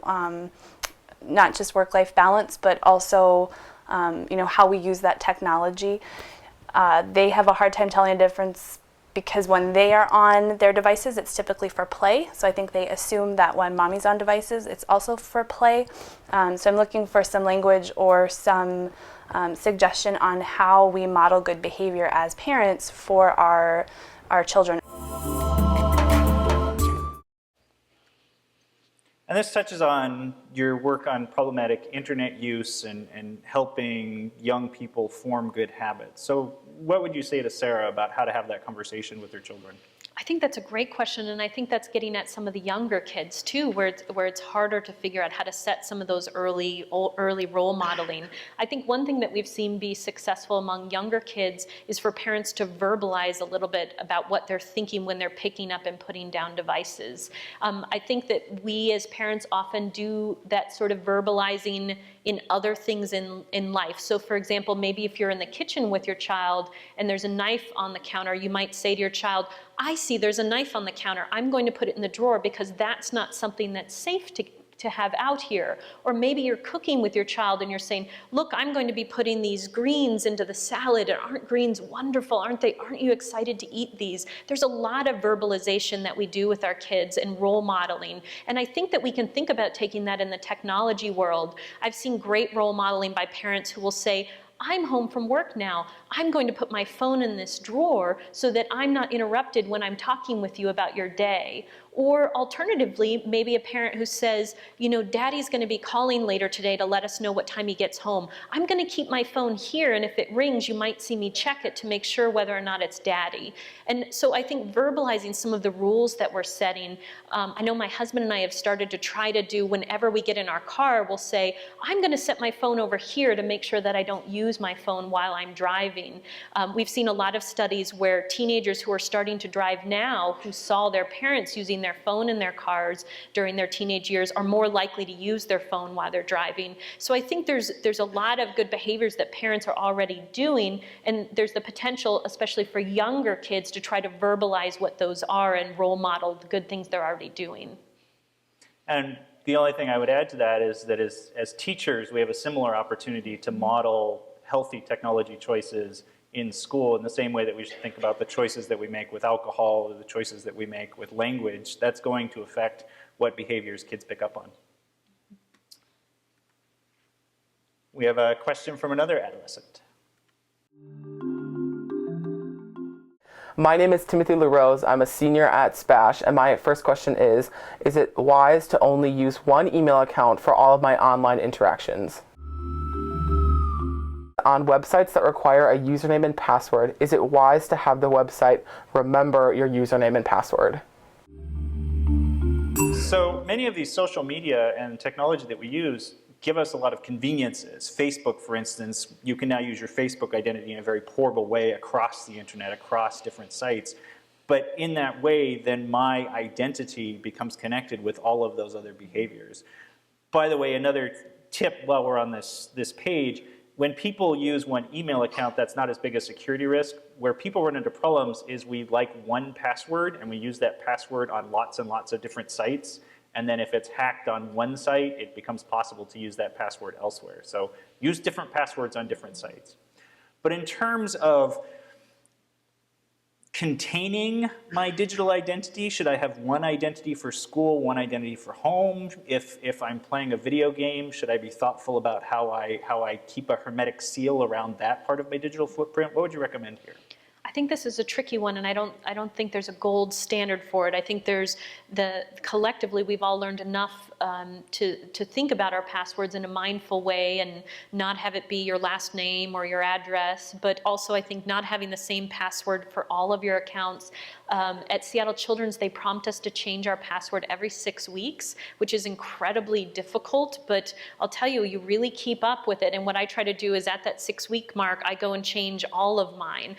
[SPEAKER 5] not just work-life balance, but also how we use that technology. They have a hard time telling a difference because when they are on their devices, it's typically for play. So I think they assume that when mommy's on devices, it's also for play. So I'm looking for some language or some suggestion on how we model good behavior as parents for our children.
[SPEAKER 3] And this touches on your work on problematic internet use and helping young people form good habits. So what would you say to Sarah about how to have that conversation with her children?
[SPEAKER 2] I think that's a great question, and I think that's getting at some of the younger kids too, where it's harder to figure out how to set some of those early role modeling. I think one thing that we've seen be successful among younger kids is for parents to verbalize a little bit about what they're thinking when they're picking up and putting down devices. I think that we as parents often do that sort of verbalizing in other things in life. So for example, maybe if you're in the kitchen with your child and there's a knife on the counter, you might say to your child, I see there's a knife on the counter. I'm going to put it in the drawer because that's not something that's safe to have out here. Or maybe you're cooking with your child and you're saying, look, I'm going to be putting these greens into the salad. Aren't greens wonderful? Aren't they? Aren't you excited to eat these? There's a lot of verbalization that we do with our kids and role modeling. And I think that we can think about taking that in the technology world. I've seen great role modeling by parents who will say, I'm home from work now. I'm going to put my phone in this drawer so that I'm not interrupted when I'm talking with you about your day. Or alternatively, maybe a parent who says, you know, Daddy's going to be calling later today to let us know what time he gets home. I'm going to keep my phone here, and if it rings, you might see me check it to make sure whether or not it's Daddy. And so I think verbalizing some of the rules that we're setting, I know my husband and I have started to try to do whenever we get in our car, we'll say, I'm going to set my phone over here to make sure that I don't use my phone while I'm driving. We've seen a lot of studies where teenagers who are starting to drive now, who saw their parents using their phone in their cars during their teenage years, are more likely to use their phone while they're driving. So I think there's a lot of good behaviors that parents are already doing, and there's the potential, especially for younger kids, to try to verbalize what those are and role model the good things they're already doing.
[SPEAKER 3] And the only thing I would add to that is that as teachers, we have a similar opportunity to model healthy technology choices in school in the same way that we should think about the choices that we make with alcohol or the choices that we make with language. That's going to affect what behaviors kids pick up on. We have a question from another adolescent.
[SPEAKER 6] My name is Timothy LaRose. I'm a senior at SPASH, and my first question is it wise to only use one email account for all of my online interactions? On websites that require a username and password, is it wise to have the website remember your username and password?
[SPEAKER 3] So many of these social media and technology that we use give us a lot of conveniences. Facebook, for instance, you can now use your Facebook identity in a very portable way across the internet, across different sites. But in that way, then my identity becomes connected with all of those other behaviors. By the way, another tip while we're on this page, when people use one email account, that's not as big a security risk. Where people run into problems is we like one password and we use that password on lots and lots of different sites. And then if it's hacked on one site, it becomes possible to use that password elsewhere. So use different passwords on different sites. But in terms of containing my digital identity, should I have one identity for school, one identity for home? If I'm playing a video game, should I be thoughtful about how I keep a hermetic seal around that part of my digital footprint? What would you recommend here?
[SPEAKER 2] I think this is a tricky one, and I don't think there's a gold standard for it. I think there's collectively we've all learned enough to think about our passwords in a mindful way and not have it be your last name or your address, but also I think not having the same password for all of your accounts. At Seattle Children's, they prompt us to change our password every 6 weeks, which is incredibly difficult, but I'll tell you, you really keep up with it. And what I try to do is at that 6-week mark, I go and change all of mine.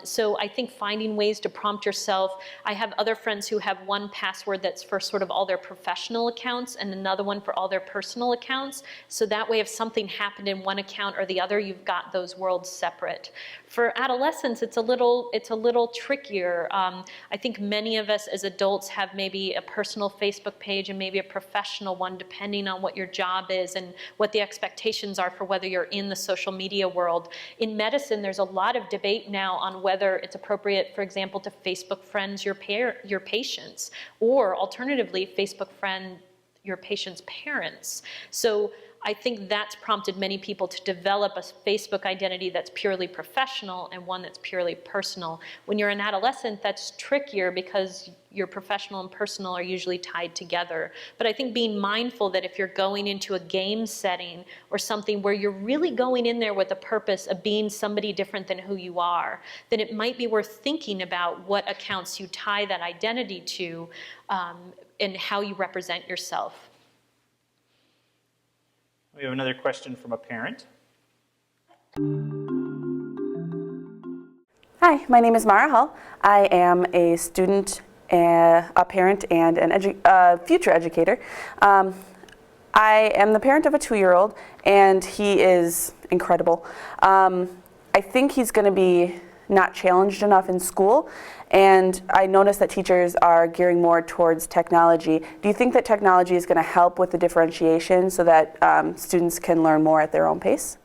[SPEAKER 2] So I think finding ways to prompt yourself. I have other friends who have one password that's for sort of all their professional accounts and another one for all their personal accounts. So that way if something happened in one account or the other, you've got those worlds separate. For adolescents, it's a little trickier. I think many of us as adults have maybe a personal Facebook page and maybe a professional one, depending on what your job is and what the expectations are for whether you're in the social media world. In medicine, there's a lot of debate now on whether it's appropriate, for example, to Facebook friends your patients, or alternatively, Facebook friend your patient's parents. So I think that's prompted many people to develop a Facebook identity that's purely professional and one that's purely personal. When you're an adolescent, that's trickier because your professional and personal are usually tied together. But I think being mindful that if you're going into a game setting or something where you're really going in there with the purpose of being somebody different than who you are, then it might be worth thinking about what accounts you tie that identity to and how you represent yourself.
[SPEAKER 3] We have another question from a parent.
[SPEAKER 7] Hi, my name is Mara Hull. I am a student, a parent, and a future educator. I am the parent of a 2-year-old, and he is incredible. I think he's going to be not challenged enough in school, and I notice that teachers are gearing more towards technology. Do you think that technology is going to help with the differentiation so that students can learn more at their own pace?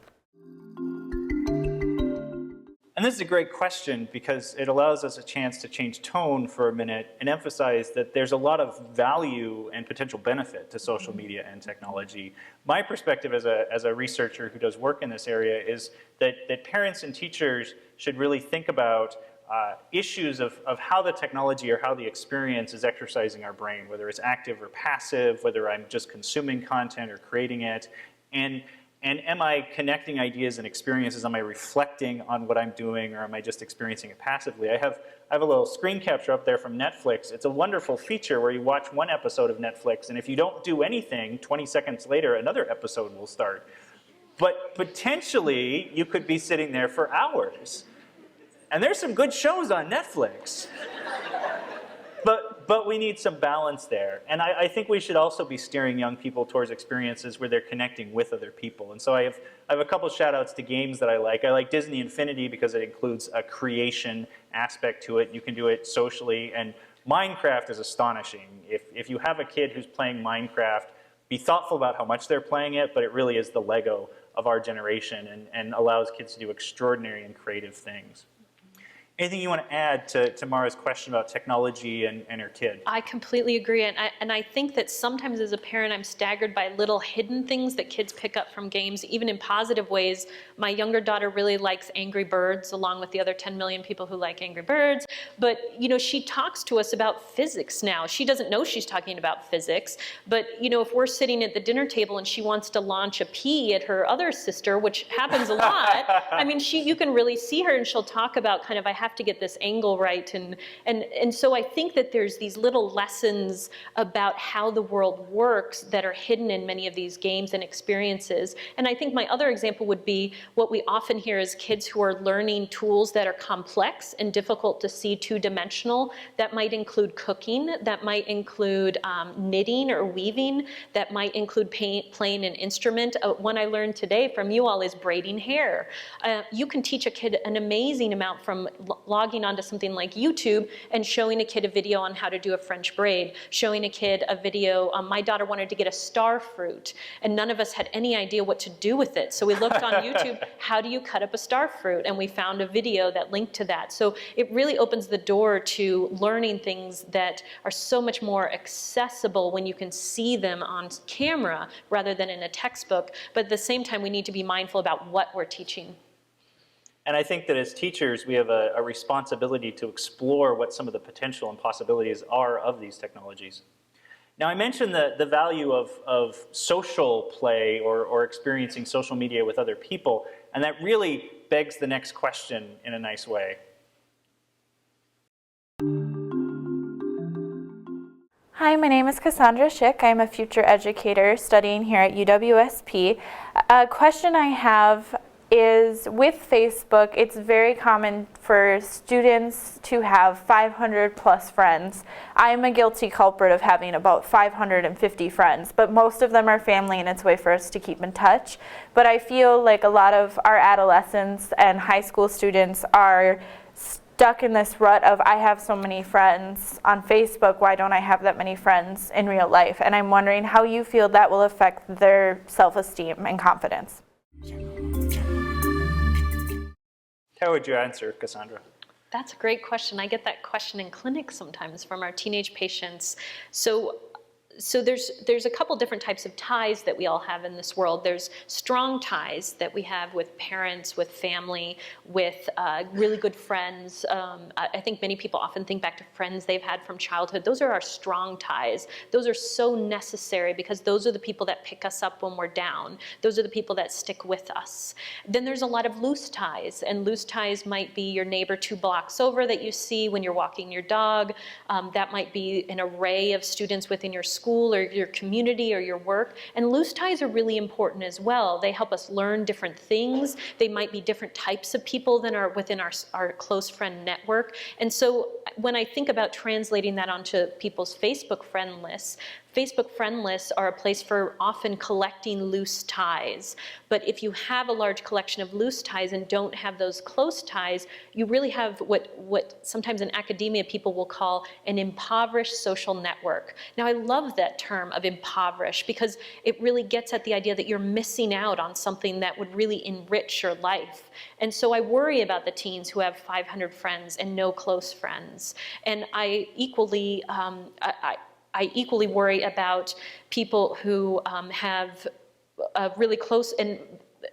[SPEAKER 3] And this is a great question because it allows us a chance to change tone for a minute and emphasize that there's a lot of value and potential benefit to social media and technology. My perspective as a researcher who does work in this area is that parents and teachers should really think about issues of how the technology or how the experience is exercising our brain, whether it's active or passive, whether I'm just consuming content or creating it, and am I connecting ideas and experiences? Am I reflecting on what I'm doing, or am I just experiencing it passively? I have a little screen capture up there from Netflix. It's a wonderful feature where you watch one episode of Netflix, and if you don't do anything, 20 seconds later, another episode will start. But potentially, you could be sitting there for hours. And there's some good shows on Netflix. But we need some balance there. And I think we should also be steering young people towards experiences where they're connecting with other people. And so I have a couple shout outs to games that I like. I like Disney Infinity because it includes a creation aspect to it. You can do it socially. And Minecraft is astonishing. If you have a kid who's playing Minecraft, be thoughtful about how much they're playing it, but it really is the Lego of our generation and allows kids to do extraordinary and creative things. Anything you want to add to Mara's question about technology and her kid?
[SPEAKER 2] I completely agree, and I think that sometimes as a parent I'm staggered by little hidden things that kids pick up from games, even in positive ways. My younger daughter really likes Angry Birds, along with the other 10 million people who like Angry Birds, but you know, she talks to us about physics now. She doesn't know she's talking about physics, but you know, if we're sitting at the dinner table and she wants to launch a pea at her other sister, which happens a lot, I mean, you can really see her and she'll talk about kind of, I have to get this angle right, and so I think that there's these little lessons about how the world works that are hidden in many of these games and experiences. And I think my other example would be what we often hear is kids who are learning tools that are complex and difficult to see two-dimensional. That might include cooking, that might include knitting or weaving, that might include playing an instrument. One I learned today from you all is braiding hair. You can teach a kid an amazing amount from logging onto something like YouTube and showing a kid a video on how to do a French braid, showing a kid a video. My daughter wanted to get a star fruit, and none of us had any idea what to do with it. So we looked on YouTube, how do you cut up a star fruit? And we found a video that linked to that. So it really opens the door to learning things that are so much more accessible when you can see them on camera rather than in a textbook. But at the same time, we need to be mindful about what we're teaching.
[SPEAKER 3] And I think that as teachers, we have a responsibility to explore what some of the potential and possibilities are of these technologies. Now, I mentioned the value of social play or experiencing social media with other people, and that really begs the next question in a nice way.
[SPEAKER 8] Hi, my name is Cassandra Schick. I'm a future educator studying here at UWSP. A question I have is, with Facebook, it's very common for students to have 500 plus friends. I'm a guilty culprit of having about 550 friends, but most of them are family, and it's a way for us to keep in touch. But I feel like a lot of our adolescents and high school students are stuck in this rut of, I have so many friends on Facebook, why don't I have that many friends in real life? And I'm wondering how you feel that will affect their self-esteem and confidence.
[SPEAKER 3] How would you answer, Cassandra?
[SPEAKER 2] That's a great question. I get that question in clinic sometimes from our teenage patients. So there's a couple different types of ties that we all have in this world. There's strong ties that we have with parents, with family, with really good friends. I think many people often think back to friends they've had from childhood. Those are our strong ties. Those are so necessary because those are the people that pick us up when we're down. Those are the people that stick with us. Then there's a lot of loose ties, and loose ties might be your neighbor 2 blocks over that you see when you're walking your dog. That might be an array of students within your school or your community or your work. And loose ties are really important as well. They help us learn different things. They might be different types of people than are within our close friend network. And so when I think about translating that onto people's Facebook friend lists are a place for often collecting loose ties. But if you have a large collection of loose ties and don't have those close ties, you really have what sometimes in academia people will call an impoverished social network. Now, I love that term of impoverished because it really gets at the idea that you're missing out on something that would really enrich your life. And so I worry about the teens who have 500 friends and no close friends. And I equally worry about people who have really close, and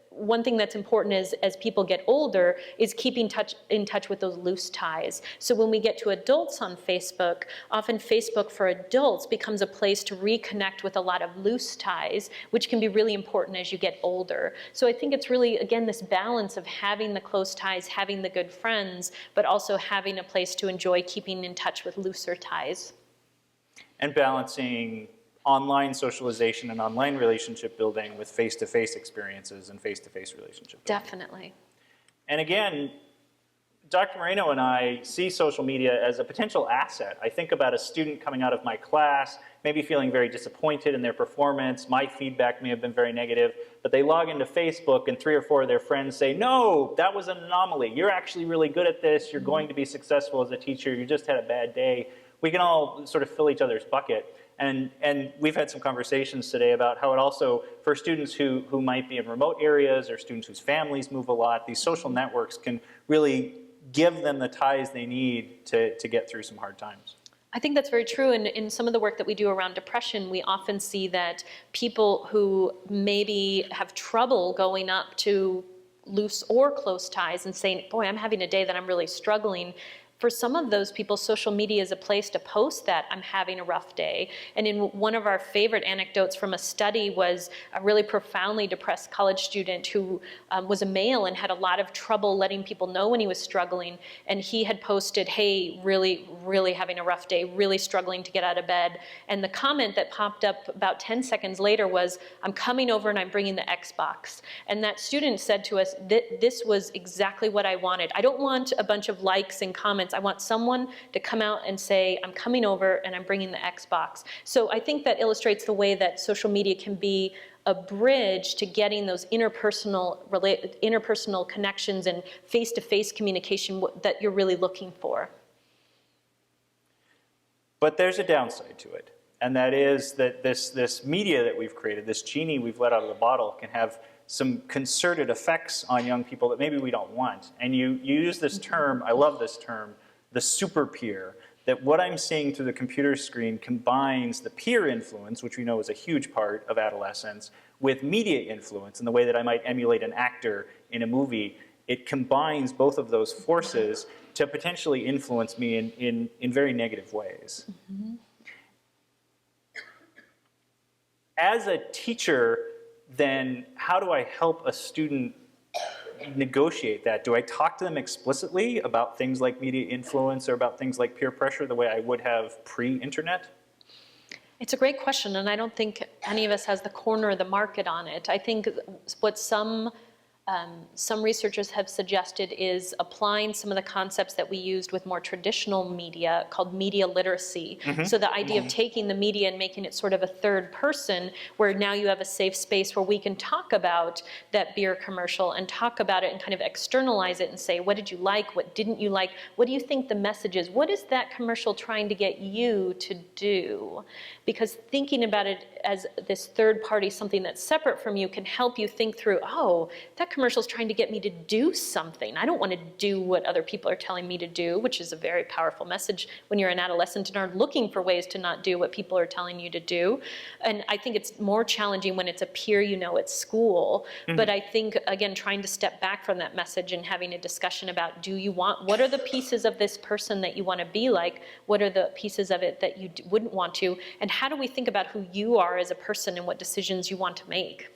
[SPEAKER 2] one thing that's important is as people get older is keeping in touch with those loose ties. So when we get to adults on Facebook, often Facebook for adults becomes a place to reconnect with a lot of loose ties, which can be really important as you get older. So I think it's really, again, this balance of having the close ties, having the good friends, but also having a place to enjoy keeping in touch with looser ties.
[SPEAKER 3] And balancing online socialization and online relationship building with face-to-face experiences and face-to-face relationship building.
[SPEAKER 2] Definitely.
[SPEAKER 3] And again, Dr. Moreno and I see social media as a potential asset. I think about a student coming out of my class, maybe feeling very disappointed in their performance. My feedback may have been very negative, but they log into Facebook and 3 or 4 of their friends say, no, that was an anomaly. You're actually really good at this. You're going to be successful as a teacher. You just had a bad day. We can all sort of fill each other's bucket. And we've had some conversations today about how it also, for students who might be in remote areas or students whose families move a lot, these social networks can really give them the ties they need to get through some hard times.
[SPEAKER 2] I think that's very true. And in some of the work that we do around depression, we often see that people who maybe have trouble going up to loose or close ties and saying, boy, I'm having a day that I'm really struggling. For some of those people, social media is a place to post that I'm having a rough day. And in one of our favorite anecdotes from a study was a really profoundly depressed college student who was a male and had a lot of trouble letting people know when he was struggling. And he had posted, hey, really, really having a rough day, really struggling to get out of bed. And the comment that popped up about 10 seconds later was, I'm coming over and I'm bringing the Xbox. And that student said to us, this was exactly what I wanted. I don't want a bunch of likes and comments. I want someone to come out and say, I'm coming over and I'm bringing the Xbox. So I think that illustrates the way that social media can be a bridge to getting those interpersonal connections and face-to-face communication that you're really looking for.
[SPEAKER 3] But there's a downside to it, and that is that this media that we've created, this genie we've let out of the bottle, can have some concerted effects on young people that maybe we don't want. And you use this term, I love this term, the super peer, that what I'm seeing through the computer screen combines the peer influence, which we know is a huge part of adolescence, with media influence in the way that I might emulate an actor in a movie. It combines both of those forces to potentially influence me in very negative ways. Mm-hmm. As a teacher, then how do I help a student negotiate that? Do I talk to them explicitly about things like media influence or about things like peer pressure the way I would have pre-internet?
[SPEAKER 2] It's a great question, and I don't think any of us has the corner of the market on it. I think what some researchers have suggested is applying some of the concepts that we used with more traditional media called media literacy. Mm-hmm. So the idea of taking the media and making it sort of a third person, where now you have a safe space where we can talk about that beer commercial and talk about it and kind of externalize it and say, what did you like? What didn't you like? What do you think the message is? What is that commercial trying to get you to do? Because thinking about it as this third party, something that's separate from you, can help you think through, oh, that commercial's trying to get me to do something. I don't want to do what other people are telling me to do, which is a very powerful message when you're an adolescent and are looking for ways to not do what people are telling you to do. And I think it's more challenging when it's a peer you know at school. Mm-hmm. But I think, again, trying to step back from that message and having a discussion about, what are the pieces of this person that you want to be like? What are the pieces of it that you wouldn't want to? And how do we think about who you are as a person and what decisions you want to make?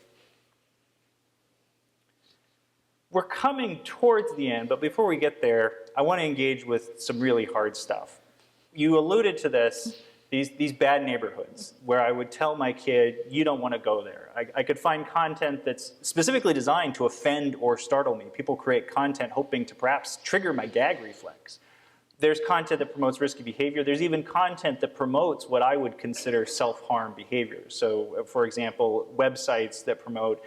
[SPEAKER 3] We're coming towards the end, but before we get there, I want to engage with some really hard stuff. You alluded to this, these bad neighborhoods, where I would tell my kid, you don't want to go there. I could find content that's specifically designed to offend or startle me. People create content hoping to perhaps trigger my gag reflex. There's content that promotes risky behavior. There's even content that promotes what I would consider self-harm behavior. So, for example, websites that promote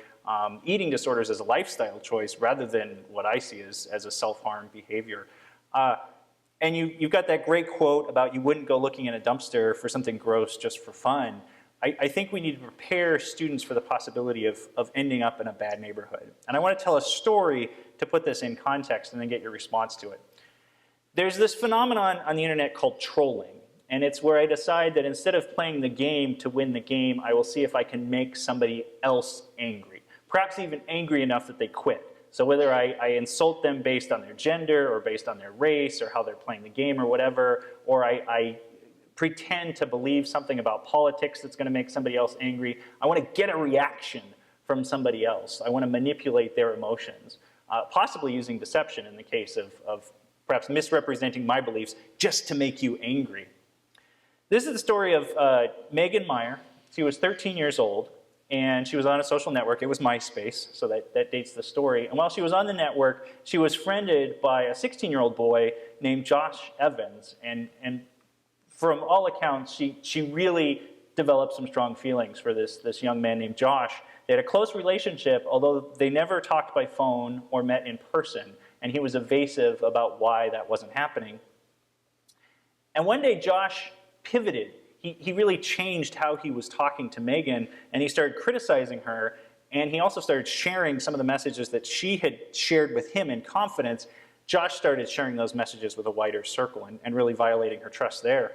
[SPEAKER 3] eating disorders as a lifestyle choice rather than what I see as a self-harm behavior. And you've got that great quote about you wouldn't go looking in a dumpster for something gross just for fun. I think we need to prepare students for the possibility of ending up in a bad neighborhood. And I want to tell a story to put this in context and then get your response to it. There's this phenomenon on the internet called trolling. And it's where I decide that instead of playing the game to win the game, I will see if I can make somebody else angry. Perhaps even angry enough that they quit. So whether I insult them based on their gender or based on their race or how they're playing the game or whatever, or I pretend to believe something about politics that's going to make somebody else angry, I want to get a reaction from somebody else. I want to manipulate their emotions, possibly using deception in the case of perhaps misrepresenting my beliefs just to make you angry. This is the story of Megan Meyer. She was 13 years old. And she was on a social network. It was MySpace, so that dates the story. And while she was on the network, she was friended by a 16-year-old boy named Josh Evans. And from all accounts, she really developed some strong feelings for this young man named Josh. They had a close relationship, although they never talked by phone or met in person. And he was evasive about why that wasn't happening. And one day, Josh pivoted. He really changed how he was talking to Megan, and he started criticizing her, and he also started sharing some of the messages that she had shared with him in confidence Josh started sharing those messages with a wider circle and really violating her trust there.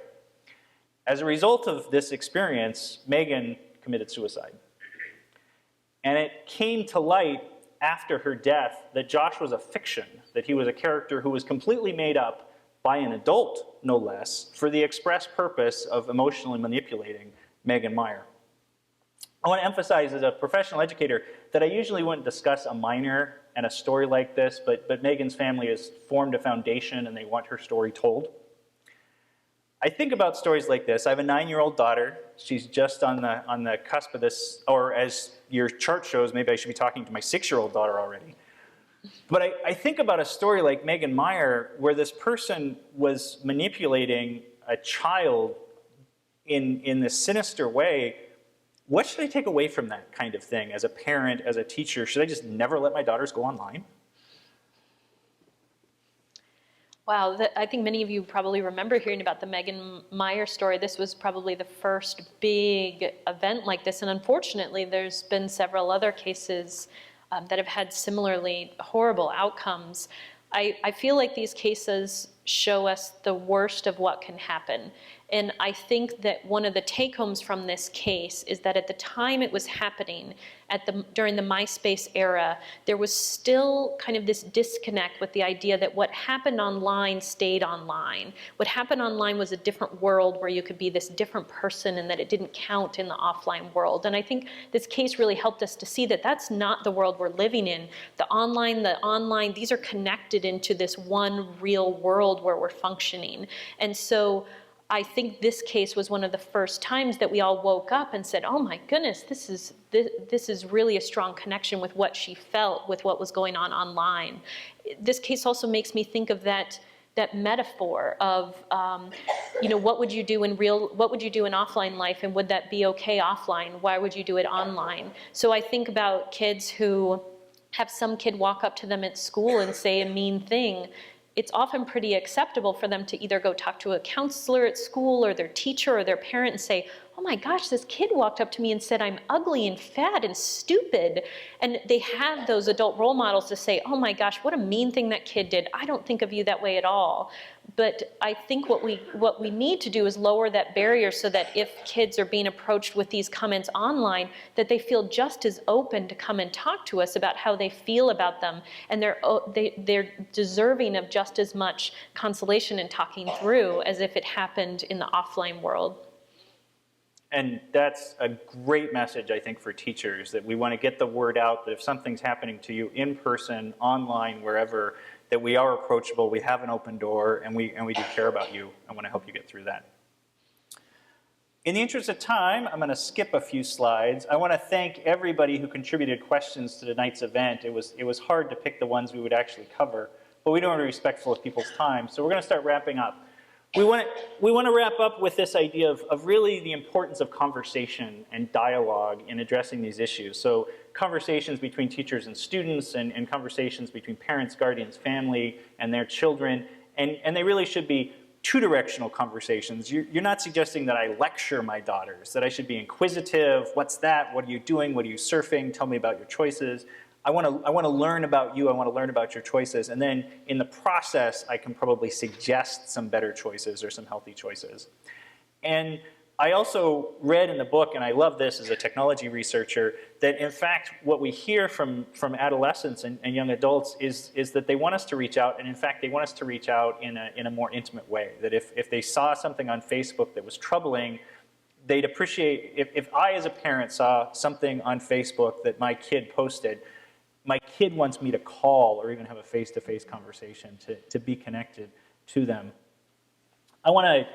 [SPEAKER 3] As a result of this experience, Megan committed suicide. And it came to light after her death that Josh was a fiction, that he was a character who was completely made up by an adult, no less, for the express purpose of emotionally manipulating Megan Meyer. I want to emphasize as a professional educator that I usually wouldn't discuss a minor and a story like this, but Megan's family has formed a foundation and they want her story told. I think about stories like this. I have a 9-year-old daughter. She's just on the cusp of this, or as your chart shows, maybe I should be talking to my 6-year-old daughter already. But I think about a story like Megan Meyer, where this person was manipulating a child in this sinister way. What should I take away from that kind of thing as a parent, as a teacher? Should I just never let my daughters go online?
[SPEAKER 2] Wow, I think many of you probably remember hearing about the Megan Meyer story. This was probably the first big event like this, and unfortunately there's been several other cases that have had similarly horrible outcomes. I feel like these cases show us the worst of what can happen. And I think that one of the take-homes from this case is that at the time it was happening, during the MySpace era, there was still kind of this disconnect with the idea that what happened online stayed online. What happened online was a different world where you could be this different person and that it didn't count in the offline world. And I think this case really helped us to see that that's not the world we're living in. The online, these are connected into this one real world where we're functioning. And so I think this case was one of the first times that we all woke up and said, oh my goodness, this is really a strong connection with what she felt, with what was going on online. This case also makes me think of that metaphor of, what would you do in offline life, and would that be okay offline? Why would you do it online? So I think about kids who have some kid walk up to them at school and say a mean thing. It's often pretty acceptable for them to either go talk to a counselor at school or their teacher or their parent and say, oh my gosh, this kid walked up to me and said I'm ugly and fat and stupid. And they have those adult role models to say, oh my gosh, what a mean thing that kid did. I don't think of you that way at all. But I think what we need to do is lower that barrier so that if kids are being approached with these comments online, that they feel just as open to come and talk to us about how they feel about them. And they're deserving of just as much consolation in talking through as if it happened in the offline world.
[SPEAKER 3] And that's a great message, I think, for teachers, that we want to get the word out that if something's happening to you in person, online, wherever, that we are approachable, we have an open door, and we do care about you. I want to help you get through that. In the interest of time, I'm going to skip a few slides. I want to thank everybody who contributed questions to tonight's event. It was hard to pick the ones we would actually cover, but we don't want to be respectful of people's time, so we're going to start wrapping up. We want to wrap up with this idea of really the importance of conversation and dialogue in addressing these issues. So conversations between teachers and students, and conversations between parents, guardians, family, and their children. And they really should be two-directional conversations. You're not suggesting that I lecture my daughters, that I should be inquisitive. What's that? What are you doing? What are you surfing? Tell me about your choices. I want to learn about you. I want to learn about your choices. And then in the process, I can probably suggest some better choices or some healthy choices. And I also read in the book, and I love this as a technology researcher, that in fact what we hear from adolescents and young adults is that they want us to reach out, and in fact they want us to reach out in a more intimate way. That if they saw something on Facebook that was troubling, they'd appreciate, if I as a parent saw something on Facebook that my kid posted, my kid wants me to call or even have a face-to-face conversation to be connected to them. I want to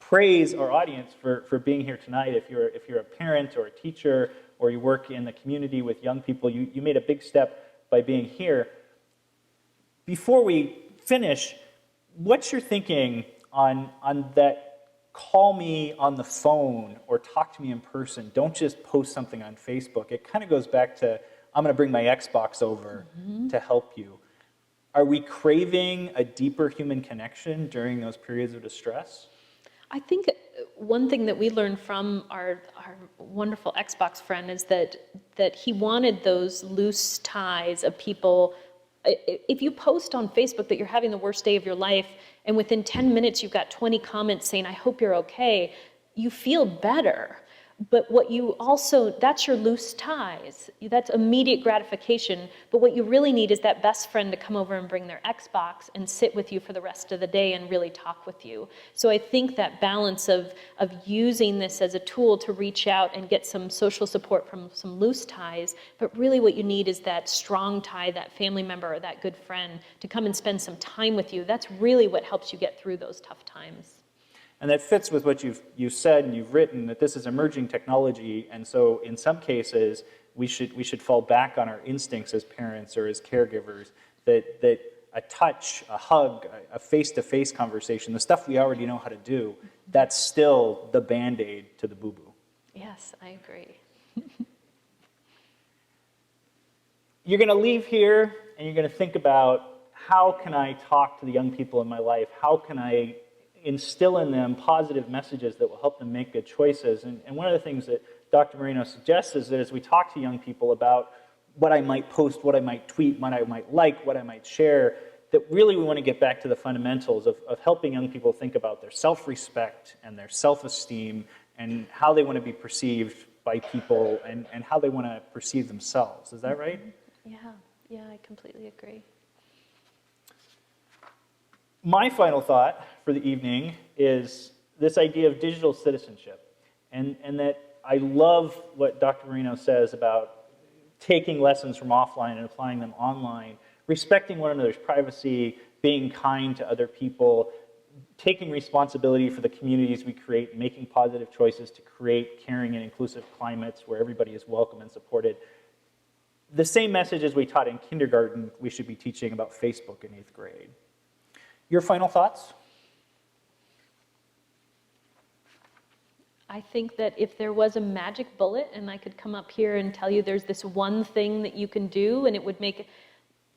[SPEAKER 3] praise our audience for being here tonight. If you're a parent or a teacher or you work in the community with young people, you made a big step by being here. Before we finish, what's your thinking on that call me on the phone or talk to me in person? Don't just post something on Facebook. It kind of goes back to, I'm going to bring my Xbox over to help you. Are we craving a deeper human connection during those periods of distress?
[SPEAKER 2] I think one thing that we learned from our wonderful Xbox friend is that he wanted those loose ties of people If you post on Facebook that you're having the worst day of your life, and within 10 minutes you've got 20 comments saying, I hope you're okay, you feel better. But what you also, that's your loose ties. That's immediate gratification. But what you really need is that best friend to come over and bring their Xbox and sit with you for the rest of the day and really talk with you. So I think that balance of using this as a tool to reach out and get some social support from some loose ties, but really what you need is that strong tie, that family member or that good friend to come and spend some time with you. That's really what helps you get through those tough times.
[SPEAKER 3] And that fits with what you've said and you've written, that this is emerging technology, and so in some cases we should fall back on our instincts as parents or as caregivers, that a touch, a hug, a face-to-face conversation, the stuff we already know how to do, that's still the Band-Aid to the boo-boo.
[SPEAKER 2] Yes, I agree.
[SPEAKER 3] You're going to leave here and you're going to think about, how can I talk to the young people in my life? How can I instill in them positive messages that will help them make good choices? And one of the things that Dr. Moreno suggests is that as we talk to young people about what I might post, what I might tweet, what I might like, what I might share, that really we want to get back to the fundamentals of helping young people think about their self-respect and their self-esteem and how they want to be perceived by people and how they want to perceive themselves. Is that right?
[SPEAKER 2] Yeah, I completely agree.
[SPEAKER 3] My final thought for the evening is this idea of digital citizenship, and that I love what Dr. Moreno says about taking lessons from offline and applying them online, respecting one another's privacy, being kind to other people, taking responsibility for the communities we create, making positive choices to create caring and inclusive climates where everybody is welcome and supported. The same messages we taught in kindergarten, we should be teaching about Facebook in 8th grade. Your final thoughts?
[SPEAKER 2] I think that if there was a magic bullet and I could come up here and tell you there's this one thing that you can do and it would make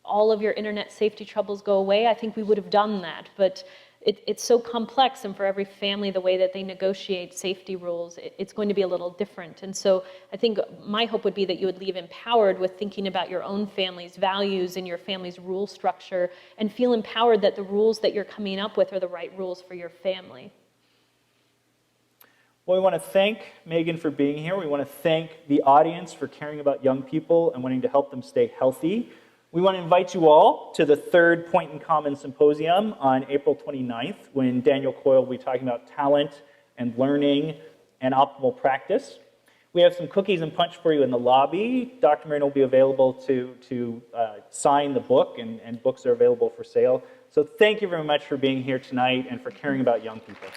[SPEAKER 2] all of your internet safety troubles go away, I think we would have done that. But it's so complex, and for every family, the way that they negotiate safety rules, it's going to be a little different. And so I think my hope would be that you would leave empowered with thinking about your own family's values and your family's rule structure, and feel empowered that the rules that you're coming up with are the right rules for your family.
[SPEAKER 3] Well, we want to thank Megan for being here. We want to thank the audience for caring about young people and wanting to help them stay healthy. We want to invite you all to the third Point in Common Symposium on April 29th, when Daniel Coyle will be talking about talent and learning and optimal practice. We have some cookies and punch for you in the lobby. Dr. Moreno will be available to sign the book, and books are available for sale. So thank you very much for being here tonight and for caring about young people.